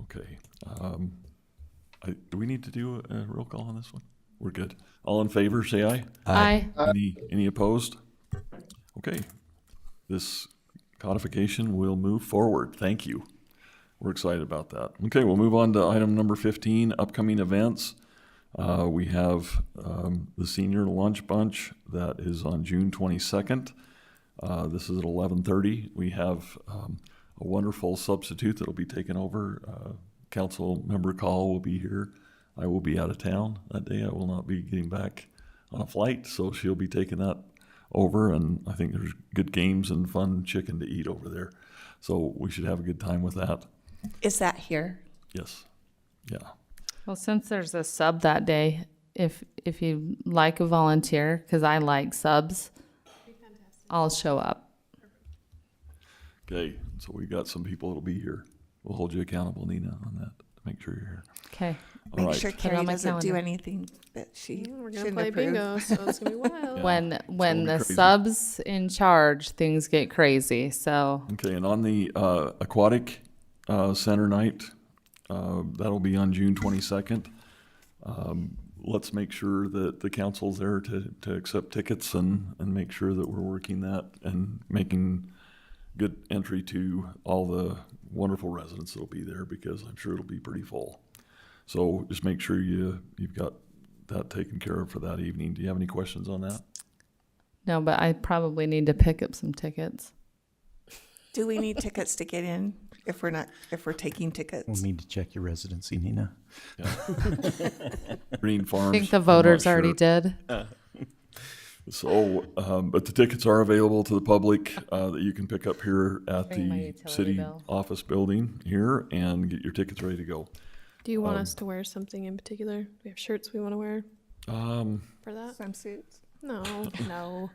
Okay. Do we need to do a roll call on this one? We're good. All in favor, say aye. Aye. Any opposed? Okay. This codification will move forward. Thank you. We're excited about that. Okay, we'll move on to item number 15, upcoming events. We have the Senior Lunch Bunch that is on June 22nd. This is at 11:30. We have a wonderful substitute that will be taking over. Council Member Call will be here. I will be out of town that day. I will not be getting back on a flight, so she'll be taking that over, and I think there's good games and fun chicken to eat over there. So we should have a good time with that. Is that here? Yes. Yeah. Well, since there's a sub that day, if you like a volunteer, because I like subs, I'll show up. Okay, so we got some people that'll be here. We'll hold you accountable, Nina, on that to make sure you're here. Okay. All Make right. sure it Carrie on my doesn't do calendar. anything that she We're gonna shouldn't play approve. bingo, so it's gonna be wild. Yeah. When gonna be the crazy. sub's in charge, things get crazy. So Okay, and on the aquatic center night, that'll be on June 22nd. Let's make sure that the council's there to accept tickets and make sure that we're working that and making good entry to all the wonderful residents that'll be there, because I'm sure it'll be pretty full. So just make sure you've got that taken care of for that evening. Do you have any questions on that? no, but I probably need to pick up some tickets. Do we need tickets to get in if we're taking tickets? We'll need to check your residency, Nina. Green Farms. I think the I'm not voters already sure. did. So, but the tickets are available to the public that you can pick up here at Bring my the utility city bill. office building here and get your tickets ready to go. Do you want us to wear something in particular? Do we have shirts we want to wear for that? Swimsuits? No, no.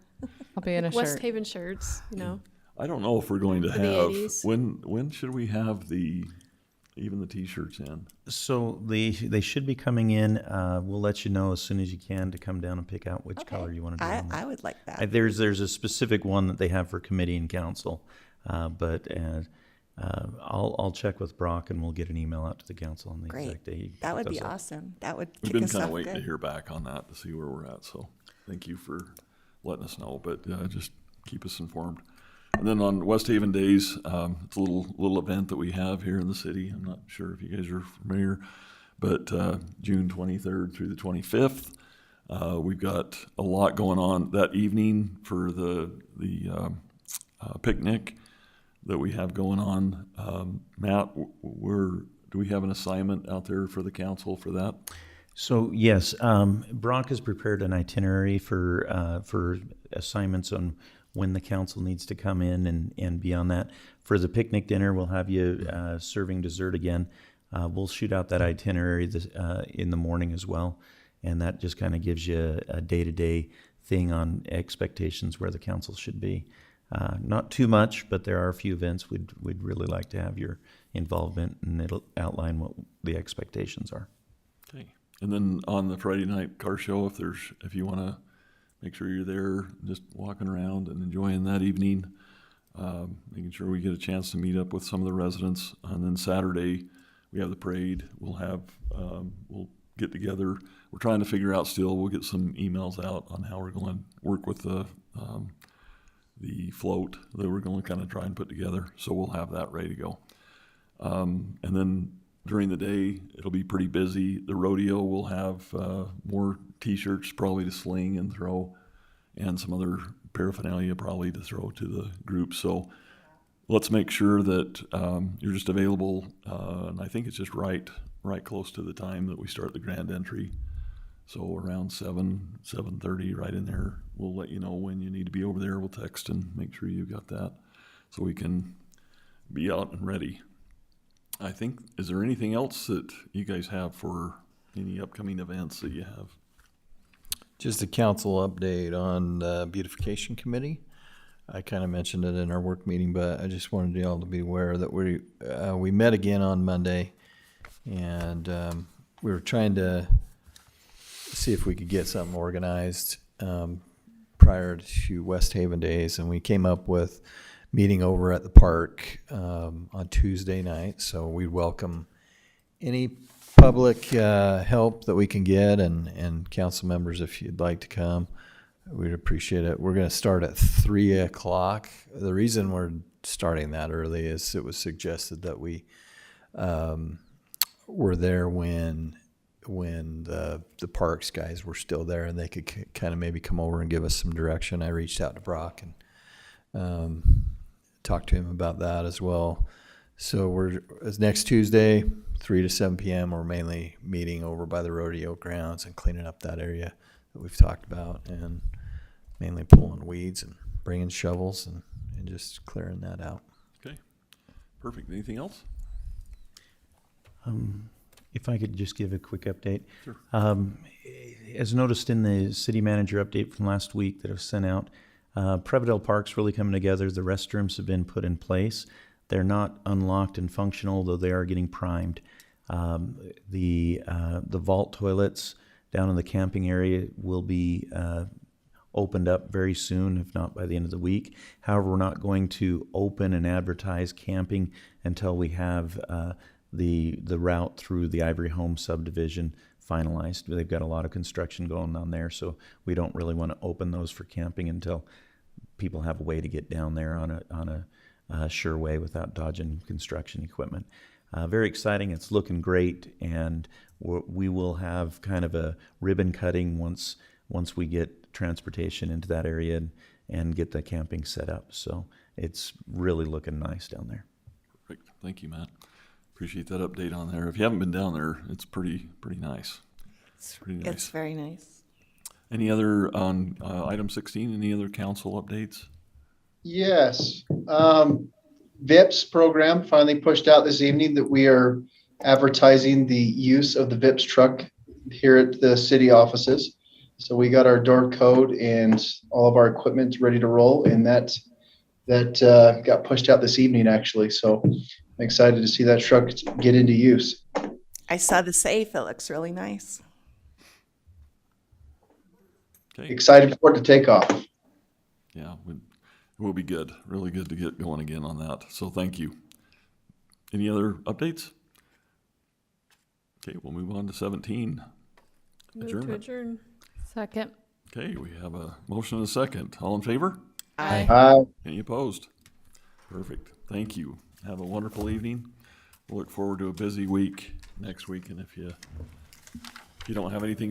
I'll be in a West shirt. Haven shirts, you know. I don't know if we're going to For the have, 80s. when should we have even the t-shirts in? So they should be coming in. We'll let you know as soon as you can to come down and pick out which color you want to do. on I that. would like that. There's a specific one that they have for committee and council, but I'll check with Brock and we'll get an email out to the council on the Great. exact day. he That would does be that. awesome. That would We've kick been us kind off of waiting to good. hear back on that to see where we're at. So thank you for letting us know, but just keep us informed. And then on West Haven Days, it's a little event that we have here in the city. I'm not sure if you guys are familiar, but June 23rd through the 25th, we've got a lot going on that evening for the picnic that we have going on. Matt, do we have an assignment out there for the council for that? So yes, Brock has prepared an itinerary for assignments on when the council needs to come in and beyond that. For the picnic dinner, we'll have you serving dessert again. We'll shoot out that itinerary in the morning as well, and that just kind of gives you a day-to-day thing on expectations where the council should be. Not too much, but there are a few events we'd really like to have your involvement, and it'll outline what the expectations are. Okay. And then on the Friday night car show, if you want to make sure you're there, just walking around and enjoying that evening, making sure we get a chance to meet up with some of the residents. And then Saturday, we have the parade. We'll get together. We're trying to figure out still. We'll get some emails out on how we're going to work with the float that we're going to kind of try and put together. So we'll have that ready to go. And then during the day, it'll be pretty busy. The rodeo will have more T-shirts probably to sling and throw, and some other paraphernalia probably to throw to the group. So let's make sure that you're just available. And I think it's just right close to the time that we start the grand entry. So around 7:30, right in there. We'll let you know when you need to be over there. We'll text and make sure you got that. so we can be out and ready. I think, is there anything else that you guys have for any upcoming events that you have? Just a council update on the beautification committee. I kind of mentioned it in our work meeting, but I just wanted you all to be aware that we met again on Monday, and we were trying to see if we could get something organized prior to West Haven Days, and we came up with meeting over at the park on Tuesday night. So we welcome any public help that we can get, and council members, if you'd like to come, we'd appreciate it. We're going to start at 3 o'clock. The reason we're starting that early is it was suggested that we were there when the parks guys were still there, and they could kind of maybe come over and give us some direction. I reached out to Brock and talked to him about that as well. So it's next Tuesday, 3 to 7 p.m. We're mainly meeting over by the rodeo grounds and cleaning up that area that we've talked about, and mainly pulling weeds and bringing shovels and just clearing that out. Okay, perfect. Anything else? If I could just give a quick update. Sure. As noticed in the city manager update from last week that was sent out, Prevedel Park's really coming together. The restrooms have been put in place. They're not unlocked and functional, though they are getting primed. The vault toilets down in the camping area will be opened up very soon, if not by the end of the week. However, we're not going to open and advertise camping until we have the route through the Ivory Home subdivision finalized. They've got a lot of construction going on there, so we don't really want to open those for camping until people have a way to get down there on a sure way without dodging construction equipment. Very exciting. It's looking great, and we will have kind of a ribbon cutting once we get transportation into that area and get the camping set up. So it's really looking nice down there. Perfect. Thank you, Matt. Appreciate that update on there. If you haven't been down there, it's pretty nice. It's pretty nice. It's very nice. Any other on item 16? Any other council updates? Yes. VIPS program finally pushed out this evening that we are advertising the use of the VIPS truck here at the city offices. So we got our door code and all of our equipment ready to roll, and that got pushed out this evening actually. So I'm excited to see that truck get into use. I saw the safe. It looks really nice. Okay. Excited for it to take off. Yeah, it will be good. Really good to get going again on that. So thank you. Any other updates? Okay, we'll move on to 17. Move to adjourn. Second. Okay, we have a motion and a second. All in favor? Aye. Aye. Any opposed? Perfect. Thank you. Have a wonderful evening. We'll look forward to a busy week next week. And if you don't have anything